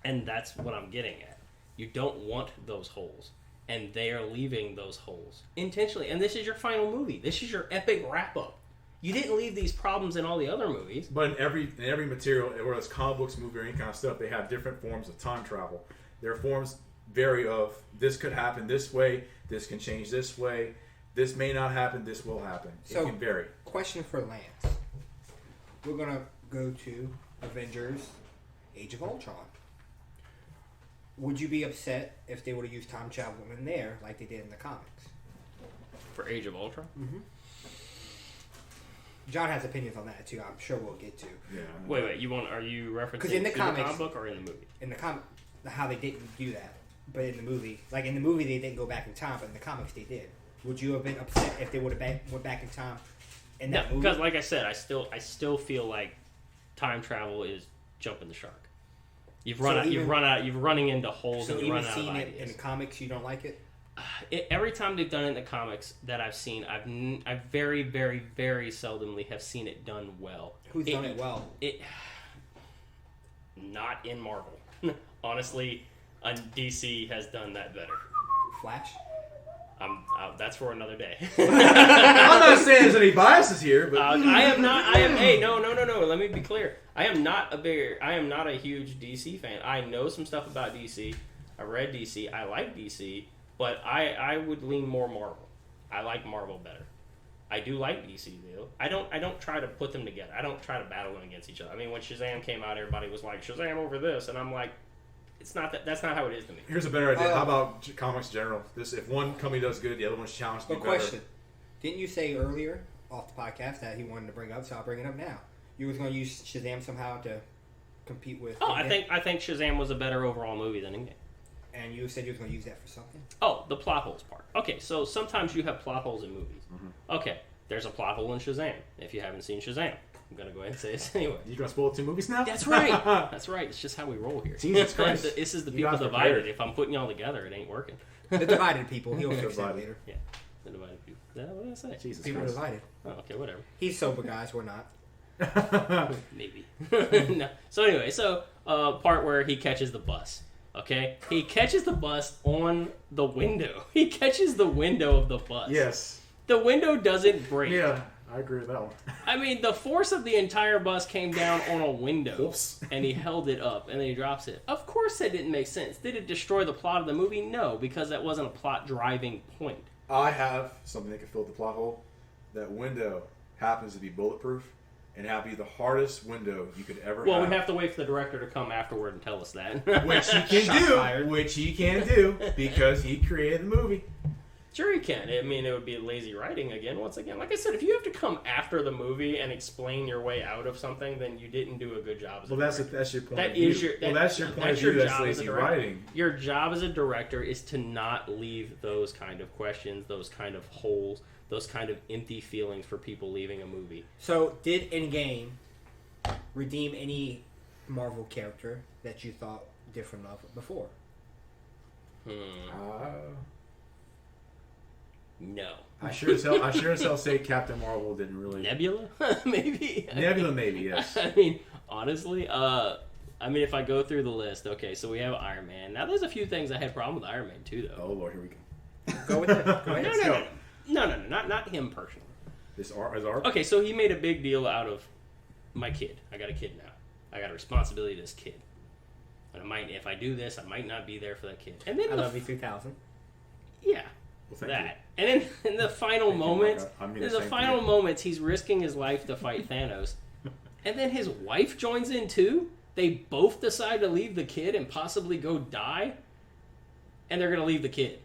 And that's what I'm getting at. You don't want those holes. And they are leaving those holes intentionally. And this is your final movie. This is your epic wrap-up. You didn't leave these problems in all the other movies. But in every material, whether it's comic books, movie, or any kind of stuff, they have different forms of time travel. Their forms vary of this could happen this way, this can change this way, this may not happen, this will happen. It can vary. Question for Lance. We're going to go to Avengers Age of Ultron. Would you be upset if they would have used time travel in there like they did in the comics? For Age of Ultron? Mm-hmm. John has opinions on that too. I'm sure we'll get to. Yeah. Wait. Are you referencing in the to comics- the comic book or in the movie? In the comic, how they didn't do that, but in the movie, they didn't go back in time, but in the comics they did. Would you have been upset if they would have went back in time in that movie? Because like I said, I still feel like time travel is jumping the shark. You're running into holes So and even running out of seeing it ideas. in the comics, you don't like it? Every time they've done it in the comics that I've seen, I've very, very, very seldomly have seen it done well. Who's done it well? Not in Marvel. Honestly, DC has done that better. Flash? That's for another day. I'm not saying there's any biases here, but Hey, no. Let me be clear. I am not a huge DC fan. I know some stuff about DC. I read DC. I like DC, but I would lean more Marvel. I like Marvel better. I do like DC though. I don't try to put them together. I don't try to battle them against each other. I mean, when Shazam came out, everybody was like Shazam over this, and I'm like, it's not that. That's not how it is to me. here's a better idea. How about comics in general? If one company does good, the other one's challenged to do better. Question. Didn't you say earlier off the podcast that he wanted to bring up, so I'll bring it up now. You was going to use Shazam somehow to compete with... I think Shazam was a better overall movie than Endgame. And you said you was going to use that for something? Oh, the plot holes part. Okay, so sometimes you have plot holes in movies. Mm-hmm. Okay, there's a plot hole in Shazam. If you haven't seen Shazam, I'm going to go ahead and say this anyway. You going to spoil 2 movies now? That's right. That's right. It's just how we roll here. Jesus Christ. This is the You people guys are divided. prepared. If I'm putting y'all together, it ain't working. The divided people. He'll fix that Divided. later. Yeah. The divided people. Is that what I say? Jesus People Christ. divided. Oh, okay, whatever. He's sober, guys. We're not. Maybe. No. So anyway, part where he catches the bus. Okay? He catches the bus on the window. He catches the window of the bus. Yes. The window doesn't break. Yeah, I agree with that one. I mean, the force of the entire bus came down on a window. Oops. And he held it up, and then he drops it. Of course that didn't make sense. Did it destroy the plot of the movie? No, because that wasn't a plot-driving point. I have something that can fill the plot hole. That window happens to be bulletproof and have be the hardest window you could ever Well, have. we have to wait for the director to come afterward and tell us that. Which he can Shots do. fired. Which he can do because he created the movie. Sure, he can. I mean, it would be lazy writing again. Once again, like I said, if you have to come after the movie and explain your way out of something, then you didn't do a good job. As a Well, director. that's your point That of view. is your. That's your point of view. That's job as a lazy director. writing. Your job as a director is to not leave those kind of questions, those kind of holes, those kind of empty feelings for people leaving a movie. So, did Endgame redeem any Marvel character that you thought different of before? No. I sure as hell say Captain Marvel didn't really. Nebula? Maybe. Nebula, maybe, yes. I mean, honestly, if I go through the list, okay, so we have Iron Man. Now, there's a few things I had problem with Iron Man too, though. Oh Lord, here we go. Go with it. Go ahead. No, not him personally. This art. Okay, so he made a big deal out of my kid. I got a kid now. I got a responsibility to this kid. And if I do this, I might not be there for that kid. And then I love you 3000. Yeah. Well, thank That. And then in the final Thank you, moments, Mark. I'm gonna in the thank final you. moments, he's risking his life to fight Thanos. And then his wife joins in too. They both decide to leave the kid and possibly go die. And they're going to leave the kid.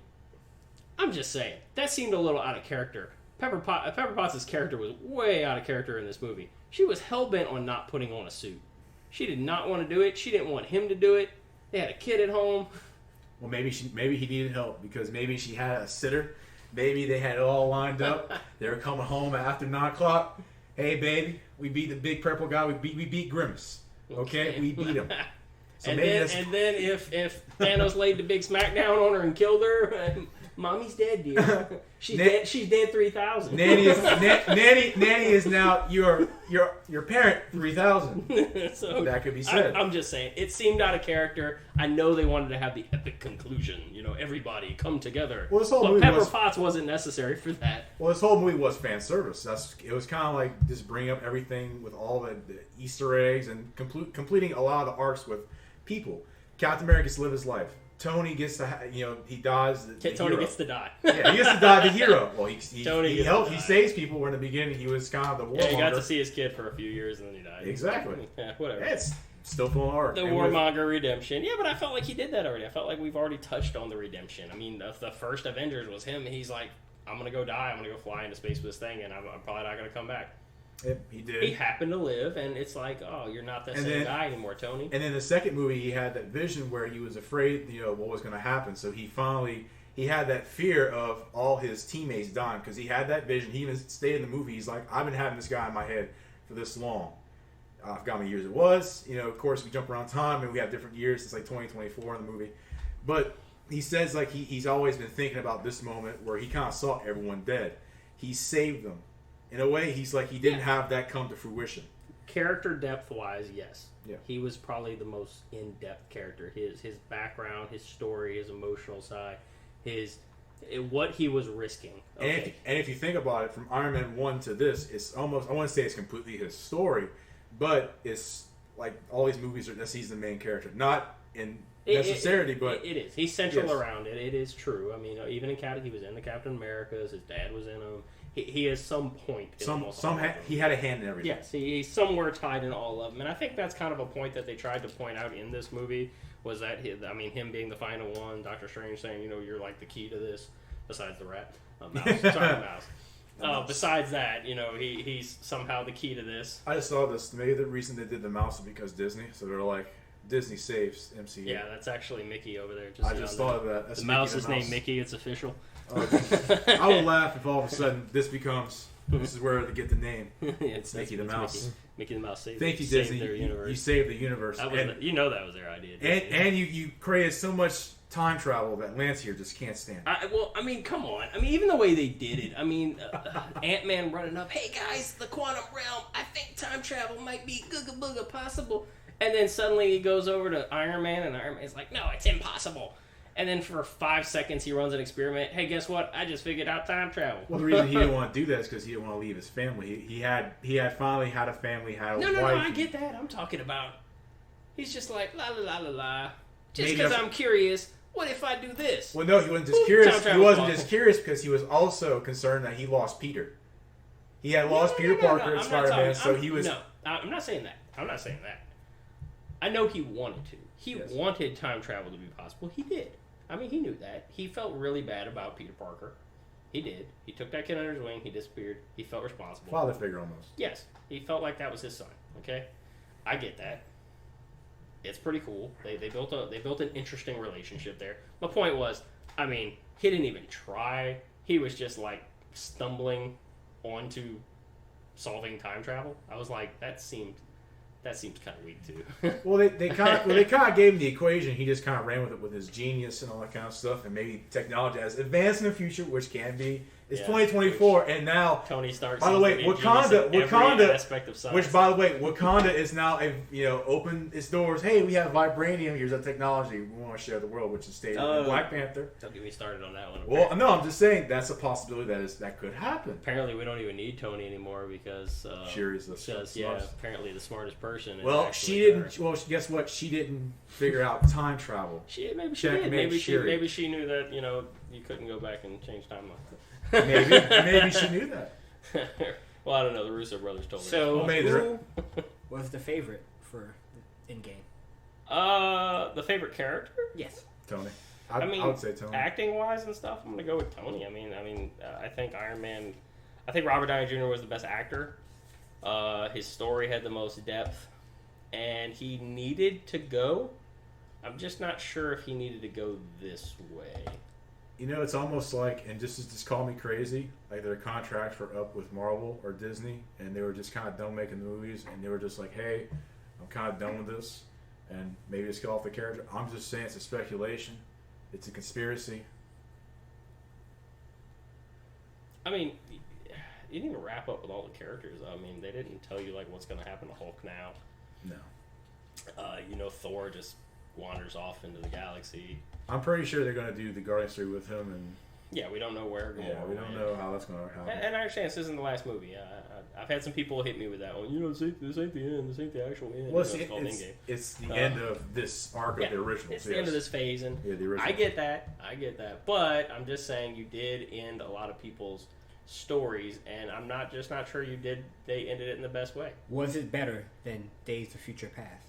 I'm just saying. That seemed a little out of character. Pepper Potts' character was way out of character in this movie. She was hell-bent on not putting on a suit. She did not want to do it. She didn't want him to do it. They had a kid at home. Well, maybe he needed help because maybe she had a sitter. Maybe they had it all lined up. They were coming home after 9 o'clock. Hey, baby, we beat the big purple guy. We beat Grimace. Okay, we beat him. So and maybe then if Thanos laid the big smackdown on her and killed her, Mommy's dead, dear. She's dead. She's dead 3,000. Nanny is now your parent 3,000. So that could be said. I'm just saying, it seemed out of character. I know they wanted to have the epic conclusion. Everybody come together. Well, this whole but movie Pepper was- Potts wasn't necessary for that. Well, this whole movie was fan service. It was kind of like just bringing up everything with all the Easter eggs and completing a lot of the arcs with people. Captain America gets to live his life. Tony gets to, he dies. Tony gets to die. Yeah, he gets to die the hero. Well, Tony he gets helped. to He die. saves people. Where in the beginning he was kind of the warmonger. Yeah, he got to see his kid for a few years and then he died. Exactly. Yeah, whatever. Yeah, it's still full of arc. The And with- warmonger redemption. Yeah, but I felt like he did that already. I felt like we've already touched on the redemption. I mean, the first Avengers was him. He's like, I'm going to go die. I'm going to go fly into space with this thing, and I'm probably not going to come back. Yep, he did. He happened to live, and it's like, oh, you're not that And same then- guy anymore, Tony. And then the second movie, he had that vision where he was afraid, what was going to happen. So he had that fear of all his teammates dying because he had that vision. He even stated in the movie, he's like, I've been having this guy in my head for this long. I forgot how many years it was. Of course, we jump around time and we have different years. It's like 2024 in the movie. But he says like he's always been thinking about this moment where he kind of saw everyone dead. He saved them. In a way, he's like he didn't have that come to fruition. Character depth-wise, yes. Yeah. He was probably the most in-depth character. His background, his story, his emotional side, what he was risking. Okay. And if you think about it, from Iron Man 1 to this, it's almost, I want to say it's completely his story, but it's like all these movies that he's the main character. Not in necessarily, but... It is. He's central Yes. around it. It is true. I mean, even in Captain, he was in the Captain Americas. His dad was in them. He has some point in almost all of them. he had a hand in everything. Yes, he's somewhere tied in all of them. And I think that's kind of a point that they tried to point out in this movie was that, him being the final one, Doctor Strange saying, you're like the key to this, besides the rat. Mouse. Sorry, mouse. Besides that, he's somehow the key to this. I just saw this. Maybe the reason they did the mouse is because Disney. So they're like, Disney saves MCU. Yeah, that's actually Mickey over there. I just thought of that. That's The Mickey mouse the is named Mickey. It's official. I would laugh if all of a sudden this is where they get the name. It's Mickey the Mouse. Mickey the Mouse saved. Thank you, saved Disney. their universe. You saved the universe. That was that was their idea. Disney. And you created so much time travel that Lance here just can't stand. Come on. I mean, even the way they did it. I mean, Ant-Man running up, hey guys, the quantum realm, I think time travel might be googa booga possible. And then suddenly he goes over to Iron Man, and Iron Man's like, no, it's impossible. And then for 5 seconds he runs an experiment. Hey, guess what? I just figured out time travel. Well, the reason he didn't want to do that is because he didn't want to leave his family. He had finally had a family, had a wife. No, I get that. I'm talking about, he's just like, la la la la la. Just because I'm curious, what if I do this? Well, no, he wasn't just curious. He wasn't just curious because he was also concerned that he lost Peter. He had lost Peter Parker and Spider-Man, so he was... No, I'm not saying that. I'm not saying that. I know he wanted to. He wanted time travel to be possible. He did. I mean, he knew that. He felt really bad about Peter Parker. He did. He took that kid under his wing. He disappeared. He felt responsible. Father figure almost. Yes. He felt like that was his son. Okay? I get that. It's pretty cool. They built an interesting relationship there. My point was, I mean, he didn't even try. He was just like stumbling onto solving time travel. I was like, that seems kind of weak too. Well, they kind of gave him the equation. He just kind of ran with it with his genius and all that kind of stuff, and maybe technology has advanced in the future, which can be. It's 2024, and now Tony Stark. By the way, Wakanda aspect of science. Which, by the way, Wakanda is now open its doors. Hey, we have vibranium. Here's our technology. We want to share the world, which is stated in Black Panther. Don't get me started on that one. Well, no, I'm just saying that's a possibility that could happen. Apparently, we don't even need Tony anymore because Shuri's the smartest. Apparently the smartest person. Well, she didn't. Her. Well, guess what? She didn't figure out time travel. Maybe she did. Maybe she knew that you couldn't go back and change timelines. Maybe she knew that. Well, I don't know. The Russo brothers told me. So, who was the favorite for Endgame? The favorite character? Yes, Tony. I would say Tony. Acting wise and stuff, I'm gonna go with Tony. I think Iron Man. I think Robert Downey Jr. was the best actor. His story had the most depth, and he needed to go. I'm just not sure if he needed to go this way. It's almost like, and just call me crazy, like their contracts were up with Marvel or Disney, and they were just kind of done making the movies, and they were just like, hey, I'm kind of done with this, and maybe just get off the character. I'm just saying it's a speculation. It's a conspiracy. I mean, you didn't even wrap up with all the characters. I mean, they didn't tell you, like, what's going to happen to Hulk now. No. Thor just wanders off into the galaxy. I'm pretty sure they're going to do the Guardians 3 with him, and yeah, we don't know where. We don't know how that's going to happen. And I understand this isn't the last movie. I've had some people hit me with that one. This ain't the end. This ain't the actual end. Well, it's the end of this arc of the original. It's the end of this phase, and the original. I get that. But I'm just saying you did end a lot of people's stories, and I'm not sure they ended it in the best way. Was it better than Days of Future Past?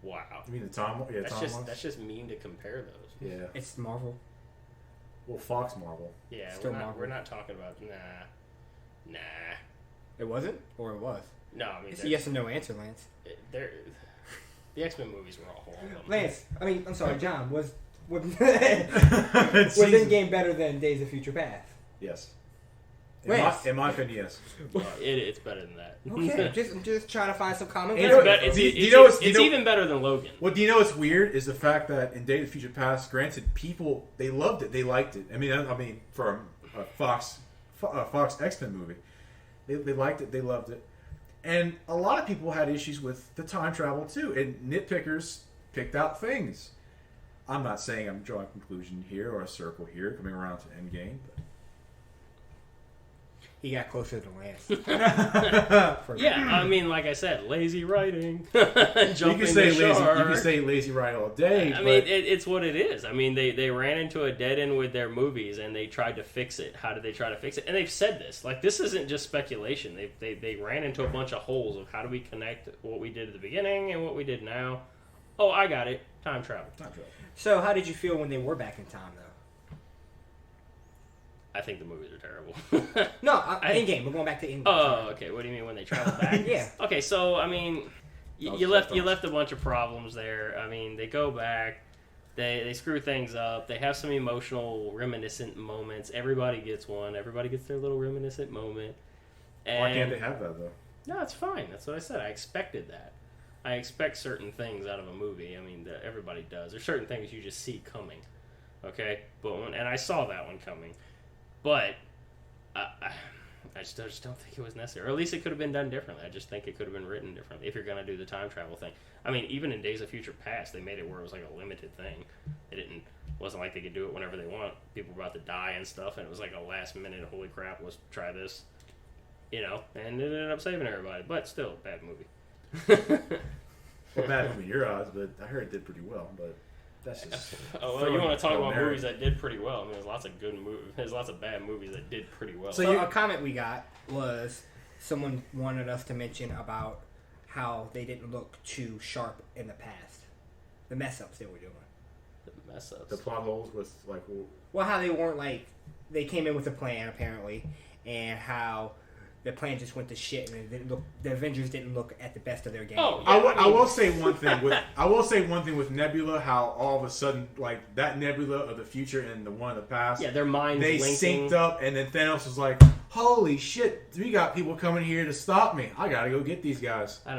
Wow. You mean the Tom? Yeah, that's just mean to compare those. Yeah. It's Marvel. Well, Fox Marvel. Yeah, Marvel. We're not talking about nah. It wasn't, or it was? No, I mean it's a yes or no answer, Lance. The X-Men movies were all horrible. Lance, I'm sorry, John. Was Endgame better than Days of Future Past? Yes. In my opinion, yes. It's better than that. Okay, I'm just trying to find some common ground. It's even better than Logan. Well, do you know what's weird is the fact that in Days of Future Past, granted, people they loved it, they liked it. I mean, for a Fox X-Men movie, they liked it, they loved it, and a lot of people had issues with the time travel too. And nitpickers picked out things. I'm not saying I'm drawing a conclusion here or a circle here, coming around to Endgame. But he got closer to Lance. Yeah, I mean, like I said, lazy writing. You can say lazy writing all day. I mean, it's what it is. I mean, they ran into a dead end with their movies, and they tried to fix it. How did they try to fix it? And they've said this. Like, this isn't just speculation. They ran into a bunch of holes of how do we connect what we did at the beginning and what we did now. Oh, I got it. Time travel. So, how did you feel when they were back in time, though? I think the movies are terrible. No, Endgame. We're going back to Endgame. Oh, okay. What do you mean when they travel back? Yeah. Okay, so I mean, you left a bunch of problems there. I mean, they go back, they screw things up. They have some emotional, reminiscent moments. Everybody gets one. Everybody gets their little reminiscent moment. And why can't they have that though? No, it's fine. That's what I said. I expected that. I expect certain things out of a movie. I mean, everybody does. There's certain things you just see coming. Okay? And I saw that one coming. But I just don't think it was necessary. Or at least it could have been done differently. I just think it could have been written differently if you're going to do the time travel thing. I mean, even in Days of Future Past, they made it where it was like a limited thing. It wasn't like they could do it whenever they want. People were about to die and stuff, and it was like a last minute, holy crap, let's try this. And it ended up saving everybody. But still, bad movie. Well, bad movie in your eyes, but I heard it did pretty well. But that's just. Oh well, you want to talk about movies that did pretty well? I mean, there's lots of good movies. There's lots of bad movies that did pretty well. So a comment we got was someone wanted us to mention about how they didn't look too sharp in the past, the mess ups they were doing. The mess ups. The plot holes with like. Well, how they weren't like they came in with a plan apparently, and how the plan just went to shit, and the Avengers didn't look at the best of their game. Oh, yeah, I will say one thing with Nebula, how all of a sudden like that Nebula of the future and the one of the past, their minds they linking. synced up, and then Thanos was like, "Holy shit, we got people coming here to stop me. I gotta go get these guys." I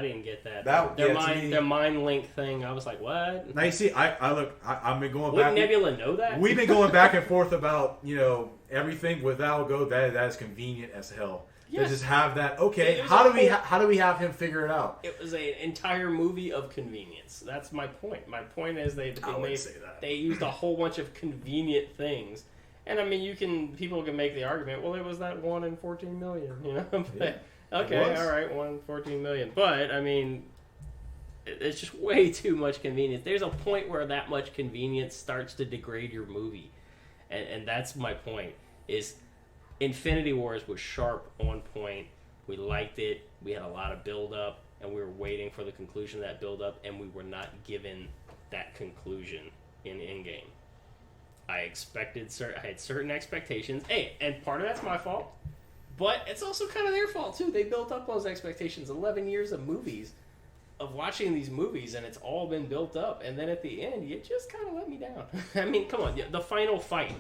didn't get that. Their mind link thing. I was like, what? Now you see, I've been going Wouldn't back. Nebula know that? We've been going back and forth about everything with Al Go. That is convenient as hell. Yes. To just have that. Okay, how do we have him figure it out? It was an entire movie of convenience. That's my point. My point is they used a whole bunch of convenient things. And I mean, people can make the argument, well, it was that 1 in 14 million, But, yeah, okay, all right, 1 in 14 million. But I mean, it's just way too much convenience. There's a point where that much convenience starts to degrade your movie, and that's my point. Is Infinity Wars was sharp, on point. We liked it. We had a lot of build-up, and we were waiting for the conclusion of that build-up, and we were not given that conclusion in Endgame. I had certain expectations. Hey, and part of that's my fault, but it's also kind of their fault, too. They built up those expectations. 11 years of movies, of watching these movies, and it's all been built up, and then at the end, you just kind of let me down. I mean, come on, the final fight.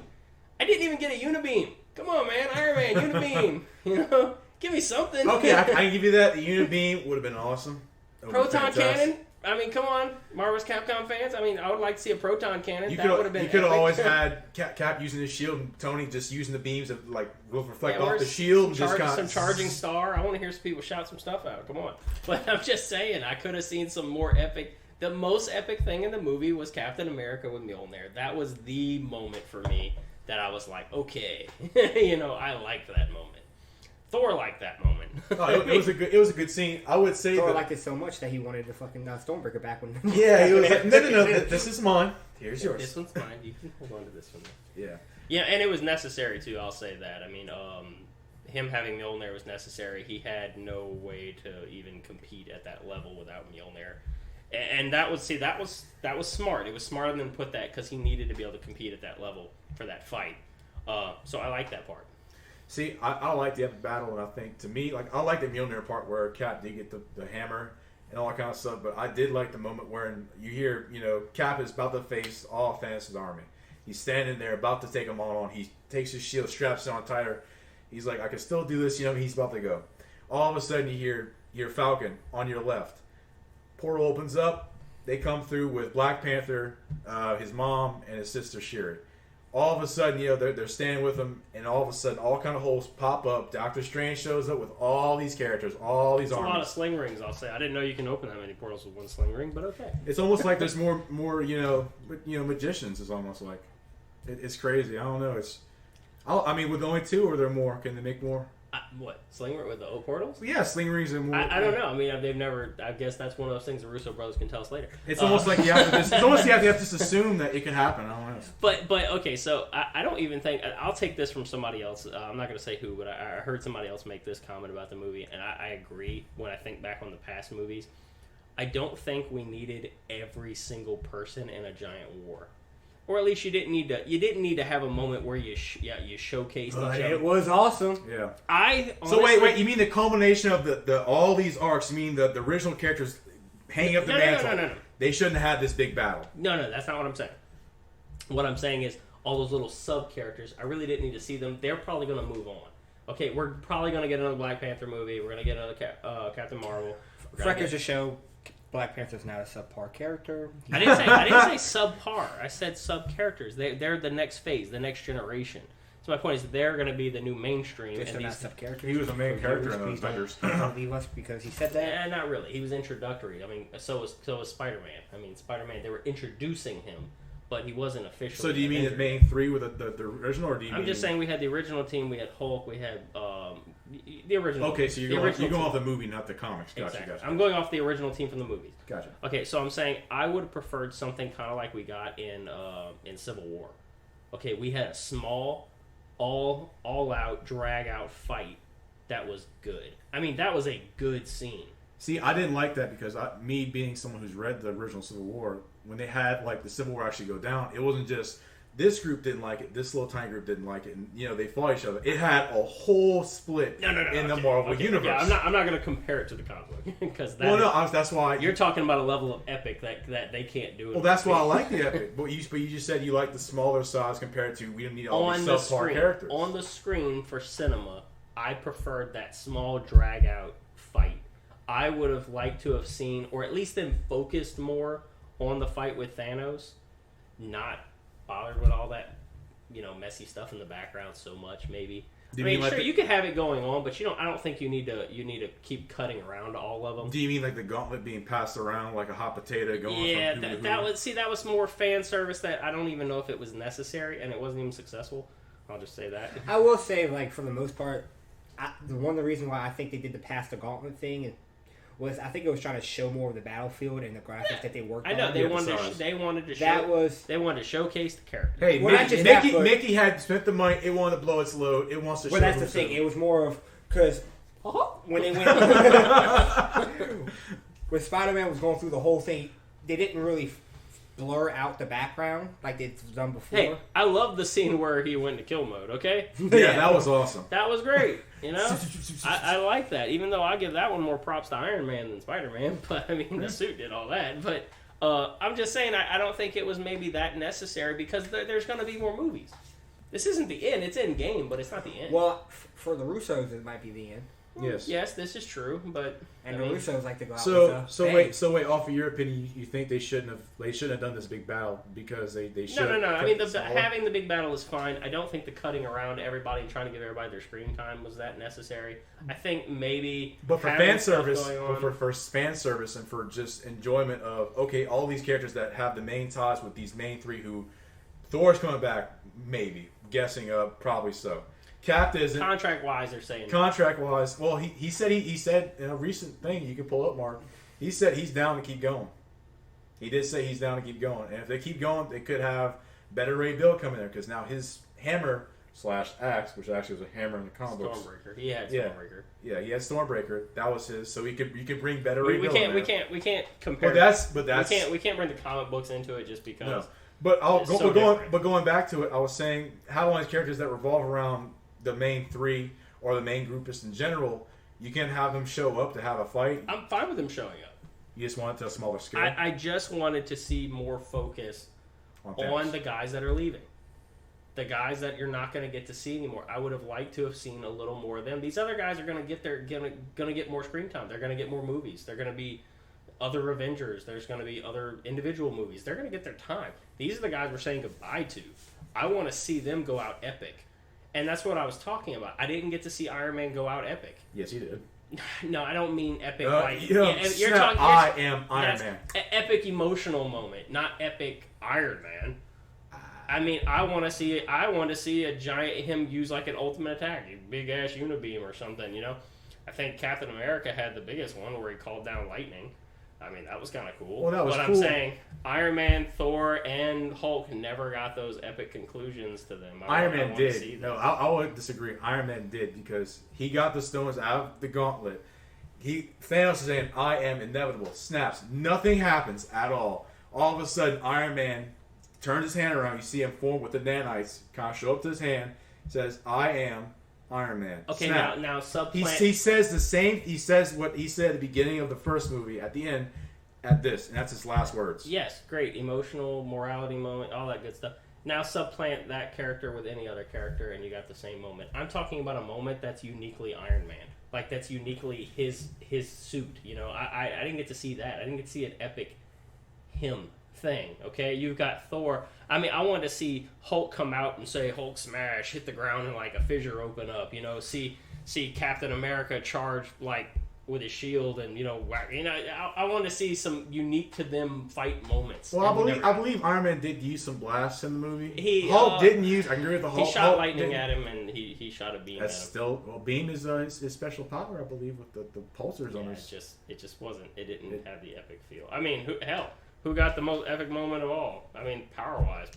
I didn't even get a unibeam. Come on, man. Iron Man, unibeam. Give me something. Okay, I can give you that. The unibeam would have been awesome. Proton cannon. I mean, come on, Marvel's Capcom fans. I mean, I would like to see a proton cannon. You that would have been. You could have epic. always had Cap using his shield and Tony just using the beams that will reflect or off the shield and just some charging star. I want to hear some people shout some stuff out. Come on, but I'm just saying, I could have seen some more epic. The most epic thing in the movie was Captain America with Mjolnir. That was the moment for me that I was like, okay, I liked that moment. Thor liked that moment. It was a good scene. I would say Thor liked it so much that he wanted the fucking Stormbreaker back when. Yeah, he was like, no, this is mine. Here's yours. This one's mine. You can hold on to this one. Yeah. Yeah, and it was necessary too. I'll say that. I mean, him having Mjolnir was necessary. He had no way to even compete at that level without Mjolnir. And that was smart. It was smarter than put that because he needed to be able to compete at that level for that fight. So I like that part. See, I like the epic battle, and I think to me, I like the Mjolnir part where Cap did get the hammer and all that kind of stuff. But I did like the moment where you hear, Cap is about to face all of Thanos' army. He's standing there about to take them all on. He takes his shield, straps it on tighter. He's like, I can still do this. He's about to go. All of a sudden, you hear Falcon on your left. Portal opens up. They come through with Black Panther, his mom, and his sister Shuri. All of a sudden, they're standing with him, and all of a sudden, all kind of holes pop up. Doctor Strange shows up with all these characters, all these armies. A lot of sling rings, I'll say. I didn't know you can open that many portals with one sling ring, but okay. It's almost like there's more magicians. It's almost like it's crazy. I don't know. With only 2, or are there more? Can they make more? What, sling ring with the portals? Yeah, sling rings and more. I don't know. I mean, they've never. I guess that's one of those things the Russo brothers can tell us later. It's almost like you have to. It's almost you have to just assume that it can happen. I don't know. But okay, so I don't even think I'll take this from somebody else. I'm not going to say who, but I heard somebody else make this comment about the movie, and I agree. When I think back on the past movies, I don't think we needed every single person in a giant war. Or at least you didn't need to have a moment where you showcased each other. It was awesome. Yeah. Honestly, wait. You mean the culmination of the all these arcs? You mean the original characters hanging up the mantle? No. They shouldn't have had this big battle. No, that's not what I'm saying. What I'm saying is all those little sub characters. I really didn't need to see them. They're probably going to move on. Okay, we're probably going to get another Black Panther movie. We're going to get another Captain Marvel. Freckers to show Black Panther's not a subpar character. I didn't say subpar. I said sub characters. They're the next phase, the next generation. So my point is, they're going to be the new mainstream. They're not sub characters. He was the main character in those Avengers. Don't leave us because he said that. Not really. He was introductory. I mean, so was Spider-Man. I mean, Spider-Man. They were introducing him, but he wasn't officially. So do you mean the main three with the original, or do you? I'm just saying we had the original team. We had Hulk. We had the original. Okay, so you're going off the movie, not the comics. Gotcha, Exactly. gotcha. I'm going off the original team from the movies. Gotcha. Okay, so I'm saying I would have preferred something kind of like we got in Civil War. Okay, we had a small, all out, drag out fight that was good. I mean, that was a good scene. See, I didn't like that because me being someone who's read the original Civil War, when they had like the Civil War actually go down, it wasn't just this group didn't like it, this little tiny group didn't like it, and they fought each other. It had a whole split in the Marvel universe. Yeah, I'm not going to compare it to the comic book because that's why you're talking about a level of epic that they can't do it. Well, that's why I like the epic. But you just said you like the smaller size compared to we didn't need all these subpar characters on the screen for cinema. I preferred that small drag out fight. I would have liked to have seen, or at least them focused more on the fight with Thanos, not bothered with all that, messy stuff in the background so much. Maybe. You could have it going on, but I don't think you need to keep cutting around all of them. Do you mean like the gauntlet being passed around like a hot potato going? Yeah, that was more fan service that I don't even know if it was necessary, and it wasn't even successful. I'll just say that. I will say, like, for the most part, one of the reasons why I think they did the pass the gauntlet thing was I think it was trying to show more of the battlefield and the graphics that they worked on. I know they wanted to showcase the character. Hey, Mickey had spent the money. It wanted to blow its load. It wants to. Well, that's the thing. It was more of because when they went when Spider-Man was going through the whole thing, they didn't really blur out the background like they've done before. Hey, I love the scene where he went to kill mode. Okay, yeah, that was awesome. That was great. I like that. Even though I give that one more props to Iron Man than Spider-Man, but I mean the suit did all that. But I'm just saying I don't think it was maybe that necessary because there's going to be more movies. This isn't the end. It's Endgame, but it's not the end. Well, for the Russos, it might be the end. Yes, this is true, but the Russos like to go out. So wait. Off of your opinion, you think they shouldn't have done this big battle because they should? No. I mean, having the big battle is fine. I don't think the cutting around everybody and trying to give everybody their screen time was that necessary. I think maybe, but for fan service, for fan service and for just enjoyment of all these characters that have the main ties with these main three. Who Thor's coming back, maybe guessing probably so. Cap isn't. Contract-wise, they're saying. Contract-wise, well, he said in a recent thing, you can pull up, Mark, he said he's down to keep going. He did say he's down to keep going. And if they keep going, they could have Better Ray Bill come in there because now his hammer / axe, which actually was a hammer in the comic books. Stormbreaker. He had Stormbreaker. Yeah, he had Stormbreaker. That was his. So you could bring Better Ray Bill in there. We can't compare. We can't bring the comic books into it just because. No. But going back to it, I was saying how all these characters that revolve around the main three or the main groupists in general, you can have them show up to have a fight. I'm fine with them showing up. You just want it to a smaller scale? I just wanted to see more focus on the guys that are leaving. The guys that you're not going to get to see anymore. I would have liked to have seen a little more of them. These other guys are going to get more screen time. They're going to get more movies. They're going to be other Avengers. There's going to be other individual movies. They're going to get their time. These are the guys we're saying goodbye to. I want to see them go out epic. And that's what I was talking about. I didn't get to see Iron Man go out epic. Yes, he did. No, I don't mean epic you're talking. I am Iron Man. Epic emotional moment, not epic Iron Man. I mean, I want to see a giant him use like an ultimate attack, a big ass unibeam or something. I think Captain America had the biggest one where he called down lightning. I mean, that was kind of cool. Well, that was cool. I'm saying Iron Man, Thor, and Hulk never got those epic conclusions to them. Iron Man did. No, I would disagree. Iron Man did because he got the stones out of the gauntlet. Thanos is saying, I am inevitable. Snaps. Nothing happens at all. All of a sudden, Iron Man turns his hand around. You see him form with the nanites. Kind of show up to his hand. Says, I am Iron Man. Okay, Snap. now subplant. He says the same. He says what he said at the beginning of the first movie. At the end, at this, and that's his last words. Yes, great emotional morality moment, all that good stuff. Now supplant that character with any other character, and you got the same moment. I'm talking about a moment that's uniquely Iron Man, like that's uniquely his suit. You know, I didn't get to see that. I didn't get to see an epic him thing. Okay, you've got Thor. I mean, I wanted to see Hulk come out and say Hulk smash, hit the ground, and like a fissure open up. You know, see Captain America charge like with his shield, and I want to see some unique to them fight moments. Well, I believe Iron Man did use some blasts in the movie. Hulk didn't use. I agree with the Hulk. He shot Hulk lightning at him, and he shot a beam. That's at him. still beam is his special power, I believe, with the pulsars on his. It just wasn't. It didn't have the epic feel. I mean, who got the most epic moment of all? I mean, power wise,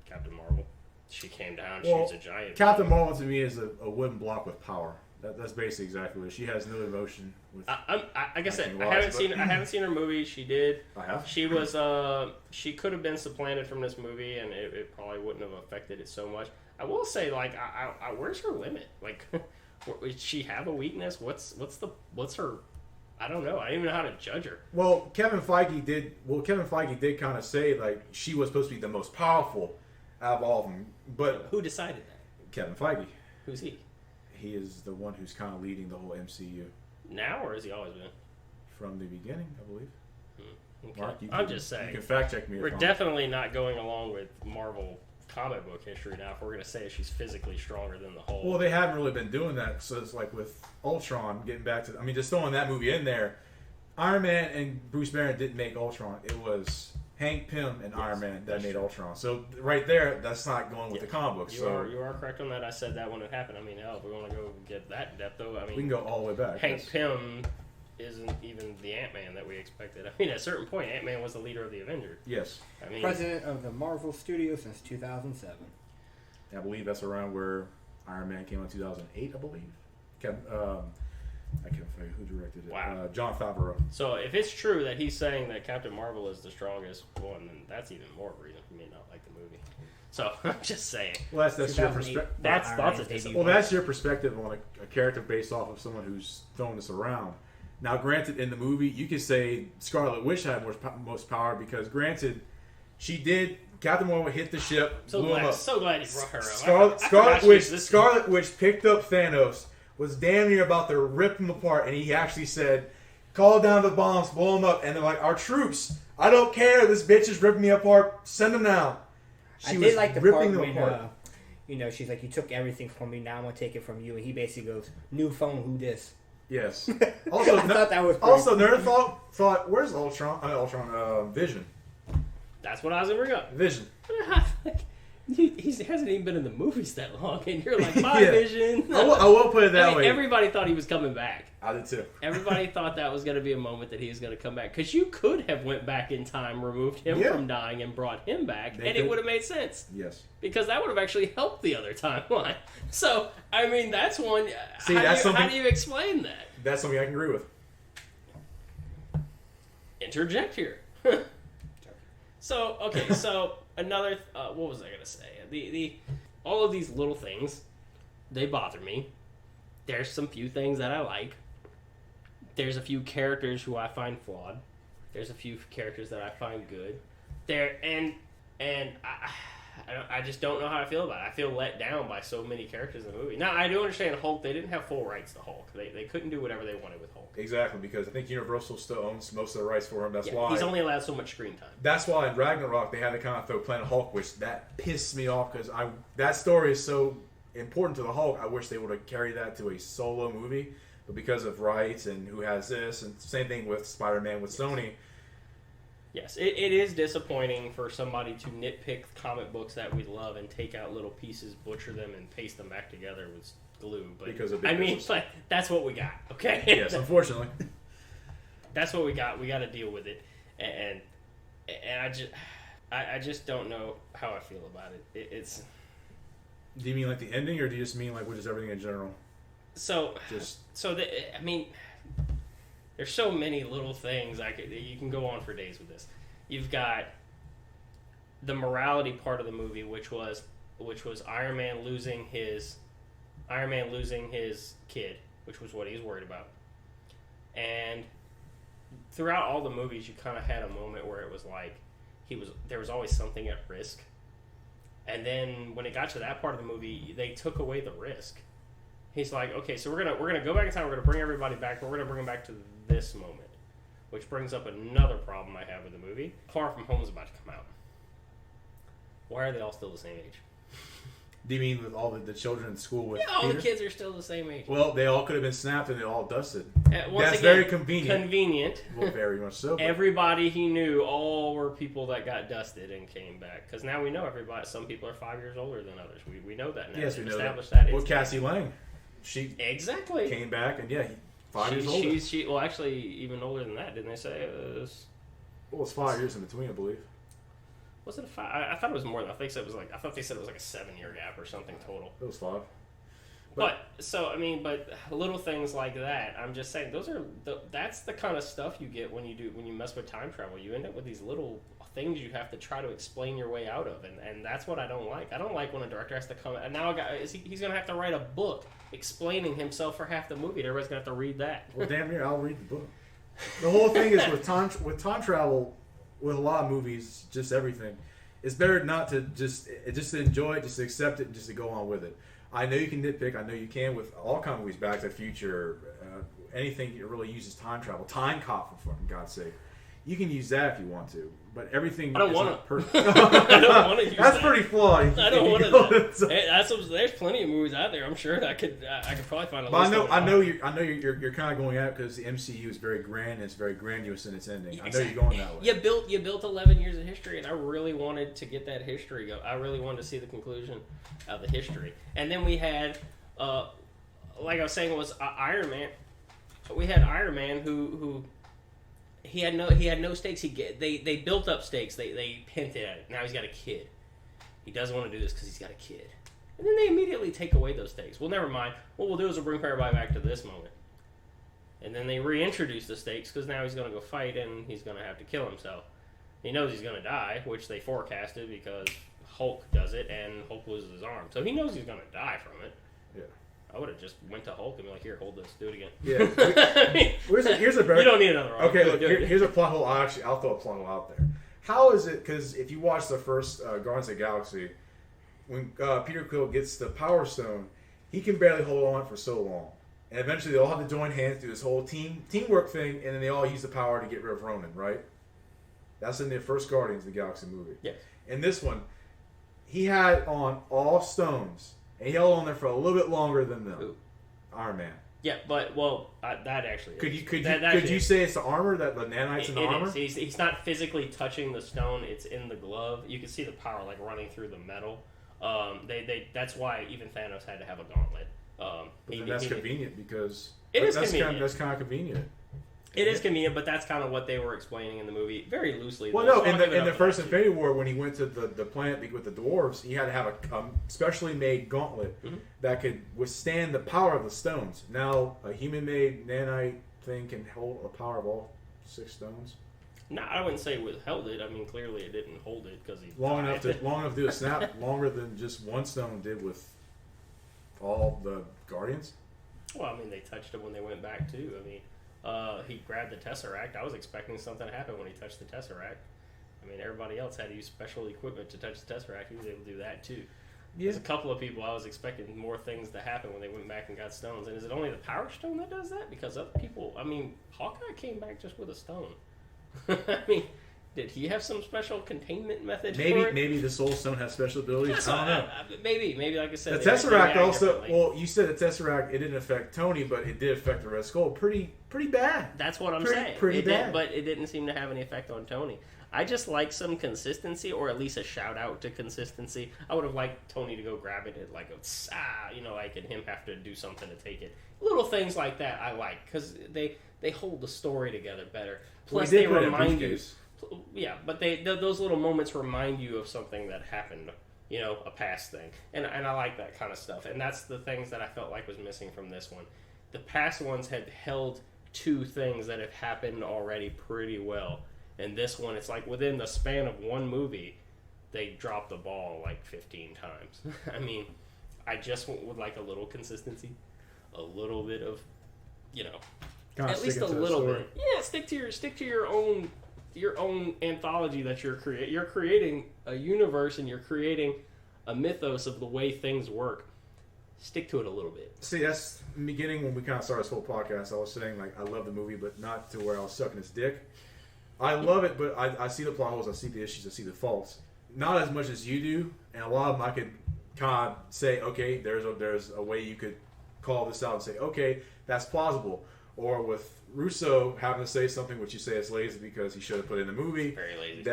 Captain Marvel. She came down. She's a giant. Captain Marvel to me is a wooden block with power. That's basically exactly what it is. She has no emotion. Like I said, I haven't seen her movie. She did. I have. She was. She could have been supplanted from this movie, and it probably wouldn't have affected it so much. I will say, like, where's her limit? Like, does she have a weakness? What's her? I don't know. I don't even know how to judge her. Well, Kevin Feige did kind of say like she was supposed to be the most powerful out of all of them. But who decided that? Kevin Feige. Who's he? He is the one who's kind of leading the whole MCU. Now, or has he always been? From the beginning, I believe. Okay. Mark, I'm just saying. You can fact check me. We're definitely not going along with Marvel comic book history now if we're going to say she's physically stronger than the Hulk. Well, they haven't really been doing that. So it's like with Ultron, getting back to... I mean, just throwing that movie in there, Iron Man and Bruce Banner didn't make Ultron. It was Hank Pym and Iron Man that made Ultron. So right there, that's not going with the comic books. You are correct on that. I said that when it happened. I mean, hell, if we want to go get that in depth, though, I mean... We can go all the way back. Hank Pym isn't even the Ant-Man that we expected. I mean, at a certain point, Ant-Man was the leader of the Avengers. Yes. I mean, president of the Marvel Studios since 2007. I believe that's around where Iron Man came in 2008, I believe. I can't forget who directed it. Wow. Jon Favreau. So if it's true that he's saying that Captain Marvel is the strongest one, then that's even more reason for me not like the movie. So I'm just saying. Well, that's your perspective. That's a disappointment. Well, that's your perspective on a character based off of someone who's throwing this around. Now, granted, in the movie, you could say Scarlet Witch had most power because, granted, she did. Captain Marvel hit the ship, blew him up. So glad you brought her up. Scarlet Witch picked up Thanos, was damn near about to rip him apart, and he actually said, "Call down the bombs, blow them up." And they're like, "Our troops, I don't care. This bitch is ripping me apart. Send them now." She was like the ripping them apart. She's like, "You took everything from me. Now I'm gonna take it from you." And he basically goes, "New phone, who dis?" Yes. Also, I thought that was Nerd thought, "Where's Ultron? Vision." That's what I was going to bring up. Vision. He hasn't even been in the movies that long, and you're like, "My Vision." I will put it that way. Everybody thought he was coming back. I did too. Everybody thought that was going to be a moment that he was going to come back. Because you could have went back in time, removed him from dying, and brought him back, it would have made sense. Yes. Because that would have actually helped the other timeline. So, I mean, that's one... See, how do you explain that? That's something I can agree with. Interject here. So, okay, another... what was I going to say? All of these little things, they bother me. There's some few things that I like. There's a few characters who I find flawed. There's a few characters that I find good. I just don't know how I feel about it. I feel let down by so many characters in the movie. Now, I do understand Hulk. They didn't have full rights to Hulk. They couldn't do whatever they wanted with Hulk. Exactly, because I think Universal still owns most of the rights for him. That's why he's only allowed so much screen time. That's why in Ragnarok they had to kind of throw Planet Hulk, which that pissed me off because that story is so important to the Hulk. I wish they would have carried that to a solo movie, but because of rights and who has this, and same thing with Spider-Man with Sony. Yes, it is disappointing for somebody to nitpick comic books that we love and take out little pieces, butcher them, and paste them back together with glue. But because of that's what we got. Okay. Yes, unfortunately, that's what we got. We got to deal with it, and I just don't know how I feel about it. It's. Do you mean like the ending, or do you just mean like just everything in general? There's so many little things you can go on for days with this. You've got the morality part of the movie, which was Iron Man losing his kid, which was what he was worried about. And throughout all the movies, you kind of had a moment where it was like there was always something at risk. And then when it got to that part of the movie, they took away the risk. He's like, okay, so we're gonna go back in time. We're gonna bring everybody back, but we're gonna bring them back to this moment, which brings up another problem I have with the movie. Far From Home is about to come out. Why are they all still the same age? Do you mean with all the children in school with Yeah, all Peter? the kids are still the same age. Well, they all could have been snapped and they all dusted. Once That's again, very convenient. Convenient. Well, very much so. But Everybody he knew, all were people that got dusted and came back. Because now we know everybody. Some people are 5 years older than others. We know that now. yes, They've we know established that. that. Well, Cassie Lang, she Exactly. came back and 5 years older. Well, actually, even older than that, didn't they say? It was, Well, it's 5 years in between, I believe. was it a 5? I thought it was more than. I thought they said it was like a 7-year gap or something total. It was 5. But little things like that. I'm just saying that's the kind of stuff you get when you mess with time travel. You end up with these little things you have to try to explain your way out of, and that's what I don't like. I don't like when a director has to come and now he's gonna have to write a book explaining himself for half the movie. Everybody's gonna have to read that. Well, damn near, I'll read the book. The whole thing is with time travel, with a lot of movies, just everything. It's better not to just to enjoy it, just to accept it, and just to go on with it. I know you can nitpick. I know you can with all kind of movies, Back to the Future, anything that really uses time travel. Time Cop, for God's sake. You can use that if you want to, but everything I don't is want not to. perfect. I don't want to use That's that. pretty flawed. I don't want to. to. There's plenty of movies out there. I'm sure that I could probably find a But list. I know you're kind of going at it because the MCU is very grand and it's very grandiose in its ending. Exactly. I know you're going that way. You built 11 years of history, and I really wanted to get that history go. I really wanted to see the conclusion of the history. And then we had, like I was saying, was Iron Man. We had Iron Man who he had no stakes. They built up stakes. They hinted at it. Now he's got a kid. He doesn't want to do this because he's got a kid. And then they immediately take away those stakes. Well, never mind. What we'll do is we'll bring everybody back to this moment. And then they reintroduce the stakes because now he's going to go fight and he's going to have to kill himself. He knows he's going to die, which they forecasted because Hulk does it and Hulk loses his arm. So he knows he's going to die from it. Yeah. I would have just went to Hulk and be like, here, hold this, do it again. Yeah. Here's a very... You don't need another arm. Okay, look, here's a plot hole. I'll throw a plot hole out there. How is it, because if you watch the first Guardians of the Galaxy, when Peter Quill gets the Power Stone, he can barely hold on for so long. And eventually they all have to join hands, do this whole teamwork thing, and then they all use the power to get rid of Ronan, right? That's in the first Guardians of the Galaxy movie. Yes. In this one, he had on all stones, and he held on there for a little bit longer than them. Who? Iron Man. Yeah, but, that actually is. Could you say it's the armor, that the nanites in the armor? Is. He's not physically touching the stone, it's in the glove. You can see the power like running through the metal. That's why even Thanos had to have a gauntlet. That's convenient because that's convenient. That's kind of convenient. It is convenient, but that's kind of what they were explaining in the movie, very loosely. Well, no, in the first Infinity War, when he went to the planet with the dwarves, he had to have a specially made gauntlet that could withstand the power of the stones. Now, a human-made nanite thing can hold the power of all 6 stones. No, I wouldn't say withheld it. I mean, clearly it didn't hold it because he long enough to do a snap, longer than just one stone did with all the Guardians. Well, I mean, they touched it when they went back too. I mean, he grabbed the Tesseract. I was expecting something to happen when he touched the Tesseract. I mean, everybody else had to use special equipment to touch the Tesseract. He was able to do that too. Yeah. There's a couple of people I was expecting more things to happen when they went back and got stones. And is it only the Power Stone that does that? Because other people, I mean, Hawkeye came back just with a stone. I mean, did he have some special containment method for it? Maybe the Soul Stone has special abilities. I don't know. Maybe like I said. The Tesseract also, well, you said the Tesseract, it didn't affect Tony, but it did affect the Red Skull pretty bad. That's what I'm saying. Pretty bad. But it didn't seem to have any effect on Tony. I just like some consistency, or at least a shout out to consistency. I would have liked Tony to go grab it and like and him have to do something to take it. Little things like that I like because they hold the story together better. Plus they remind you. Yeah, but those little moments remind you of something that happened, a past thing, and I like that kind of stuff. And that's the things that I felt like was missing from this one. The past ones had held 2 things that have happened already pretty well. And this one, it's like within the span of one movie, they dropped the ball like 15 times. I mean, I just would like a little consistency, a little bit of, at least a little bit. Yeah, stick to your own anthology that you're creating a universe, and you're creating a mythos of the way things work, stick to it a little bit. See, that's in the beginning when we kind of started this whole podcast. I was saying, like, I love the movie, but not to where I was sucking his dick. I love it, but I see the plot holes, I see the issues, I see the faults. Not as much as you do, and a lot of them I could kind of say, okay, there's a way you could call this out and say, okay, that's plausible. Or with Russo having to say something which you say is lazy because he should have put in the movie. Very lazy.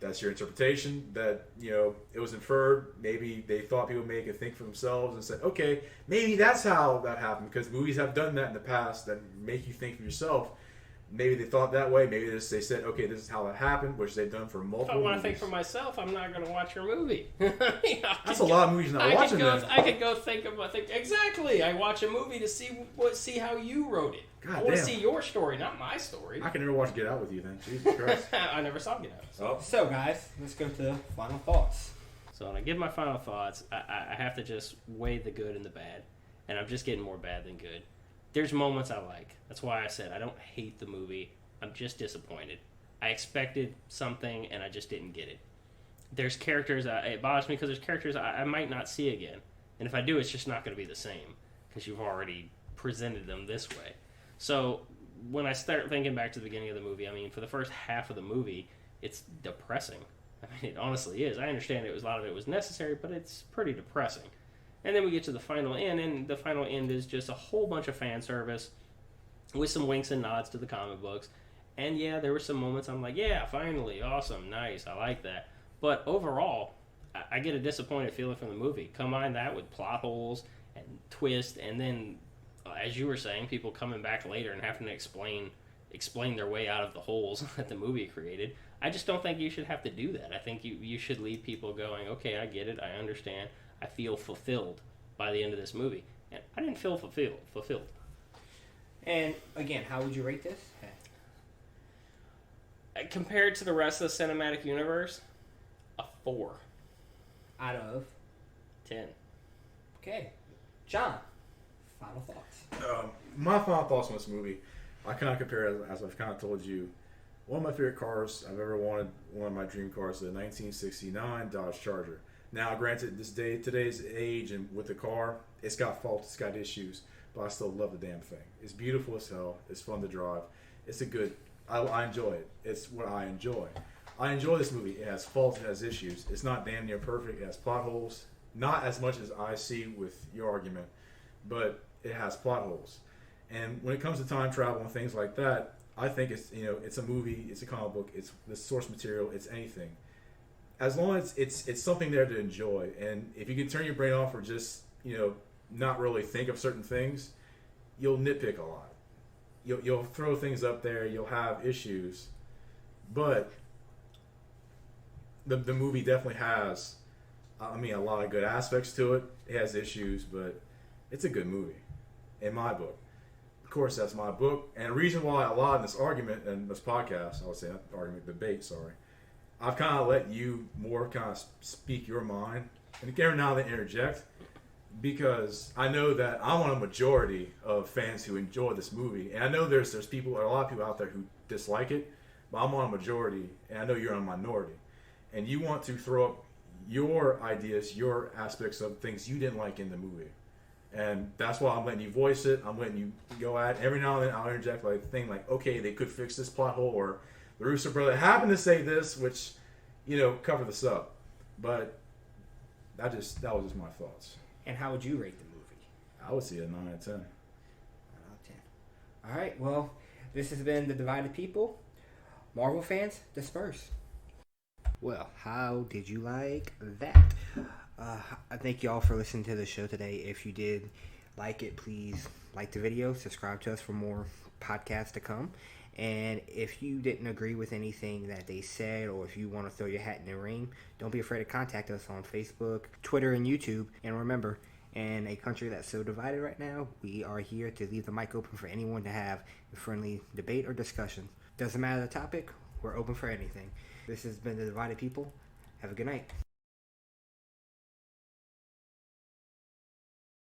That's your interpretation. That, it was inferred. Maybe they thought people may could think for themselves and said, okay, maybe that's how that happened, because movies have done that in the past that make you think for yourself. Maybe they thought that way. Maybe they said, okay, this is how that happened, which they've done for multiple If I want movies. to think for myself, I'm not going to watch your movie. That's a lot of movies not watching that. I could go think exactly. I watch a movie to see how you wrote it. God I want to damn. see your story, not my story. I can never watch Get Out with you then. Jesus Christ. I never saw Get Out. So, guys, let's go to final thoughts. So when I give my final thoughts, I have to just weigh the good and the bad. And I'm just getting more bad than good. There's moments I like. That's why I said I don't hate the movie. I'm just disappointed. I expected something and I just didn't get it. There's characters, it bothers me because there's characters I might not see again. And if I do, it's just not going to be the same because you've already presented them this way. So when I start thinking back to the beginning of the movie, I mean, for the first half of the movie, it's depressing. I mean, it honestly is. I understand a lot of it was necessary, but it's pretty depressing. And then we get to the final end, and the final end is just a whole bunch of fan service with some winks and nods to the comic books. And yeah, there were some moments I'm like, yeah, finally, awesome, nice, I like that. But overall, I get a disappointed feeling from the movie. Combine that with plot holes and twist, and then, as you were saying, people coming back later and having to explain their way out of the holes that the movie created. I just don't think you should have to do that. I think you should leave people going, okay, I get it, I understand, I feel fulfilled by the end of this movie. And I didn't feel fulfilled. And, again, how would you rate this? Compared to the rest of the cinematic universe, a 4 Out of 10. Okay. John, final thoughts. My final thoughts on this movie, I kind of compare it, as I've kind of told you. One of my favorite cars I've ever wanted, one of my dream cars, the 1969 Dodge Charger. Now, granted, today's age and with the car, it's got faults, it's got issues, but I still love the damn thing. It's beautiful as hell. It's fun to drive. I enjoy it. It's what I enjoy. I enjoy this movie. It has faults, it has issues. It's not damn near perfect. It has plot holes. Not as much as I see with your argument, but it has plot holes. And when it comes to time travel and things like that, I think it's a movie, it's a comic book, it's the source material, it's anything. As long as it's something there to enjoy, and if you can turn your brain off or just not really think of certain things, you'll nitpick a lot. You'll throw things up there. You'll have issues, but the movie definitely has, a lot of good aspects to it. It has issues, but it's a good movie, in my book. Of course, that's my book, and the reason why a lot in this argument and this podcast, I would say not argument, debate, sorry, I've kind of let you more kind of speak your mind, and every now and then interject. Because I know that I'm on a majority of fans who enjoy this movie, and I know there's a lot of people out there who dislike it, but I'm on a majority, and I know you're on a minority, and you want to throw up your ideas, your aspects of things you didn't like in the movie, and that's why I'm letting you voice it. I'm letting you go at it. Every now and then I'll interject like a thing like, okay, they could fix this plot hole, or the Russo brother happened to say this, which cover this up, but that was just my thoughts. And how would you rate the movie? I would see a 9 out of 10. 9 out of 10. All right, well, this has been The Divided People. Marvel fans, disperse. Well, how did you like that? I thank you all for listening to the show today. If you did like it, please like the video, subscribe to us for more podcasts to come. And if you didn't agree with anything that they said, or if you want to throw your hat in the ring, don't be afraid to contact us on Facebook, Twitter, and YouTube. And remember, in a country that's so divided right now, we are here to leave the mic open for anyone to have a friendly debate or discussion. Doesn't matter the topic, we're open for anything. This has been The Divided People. Have a good night.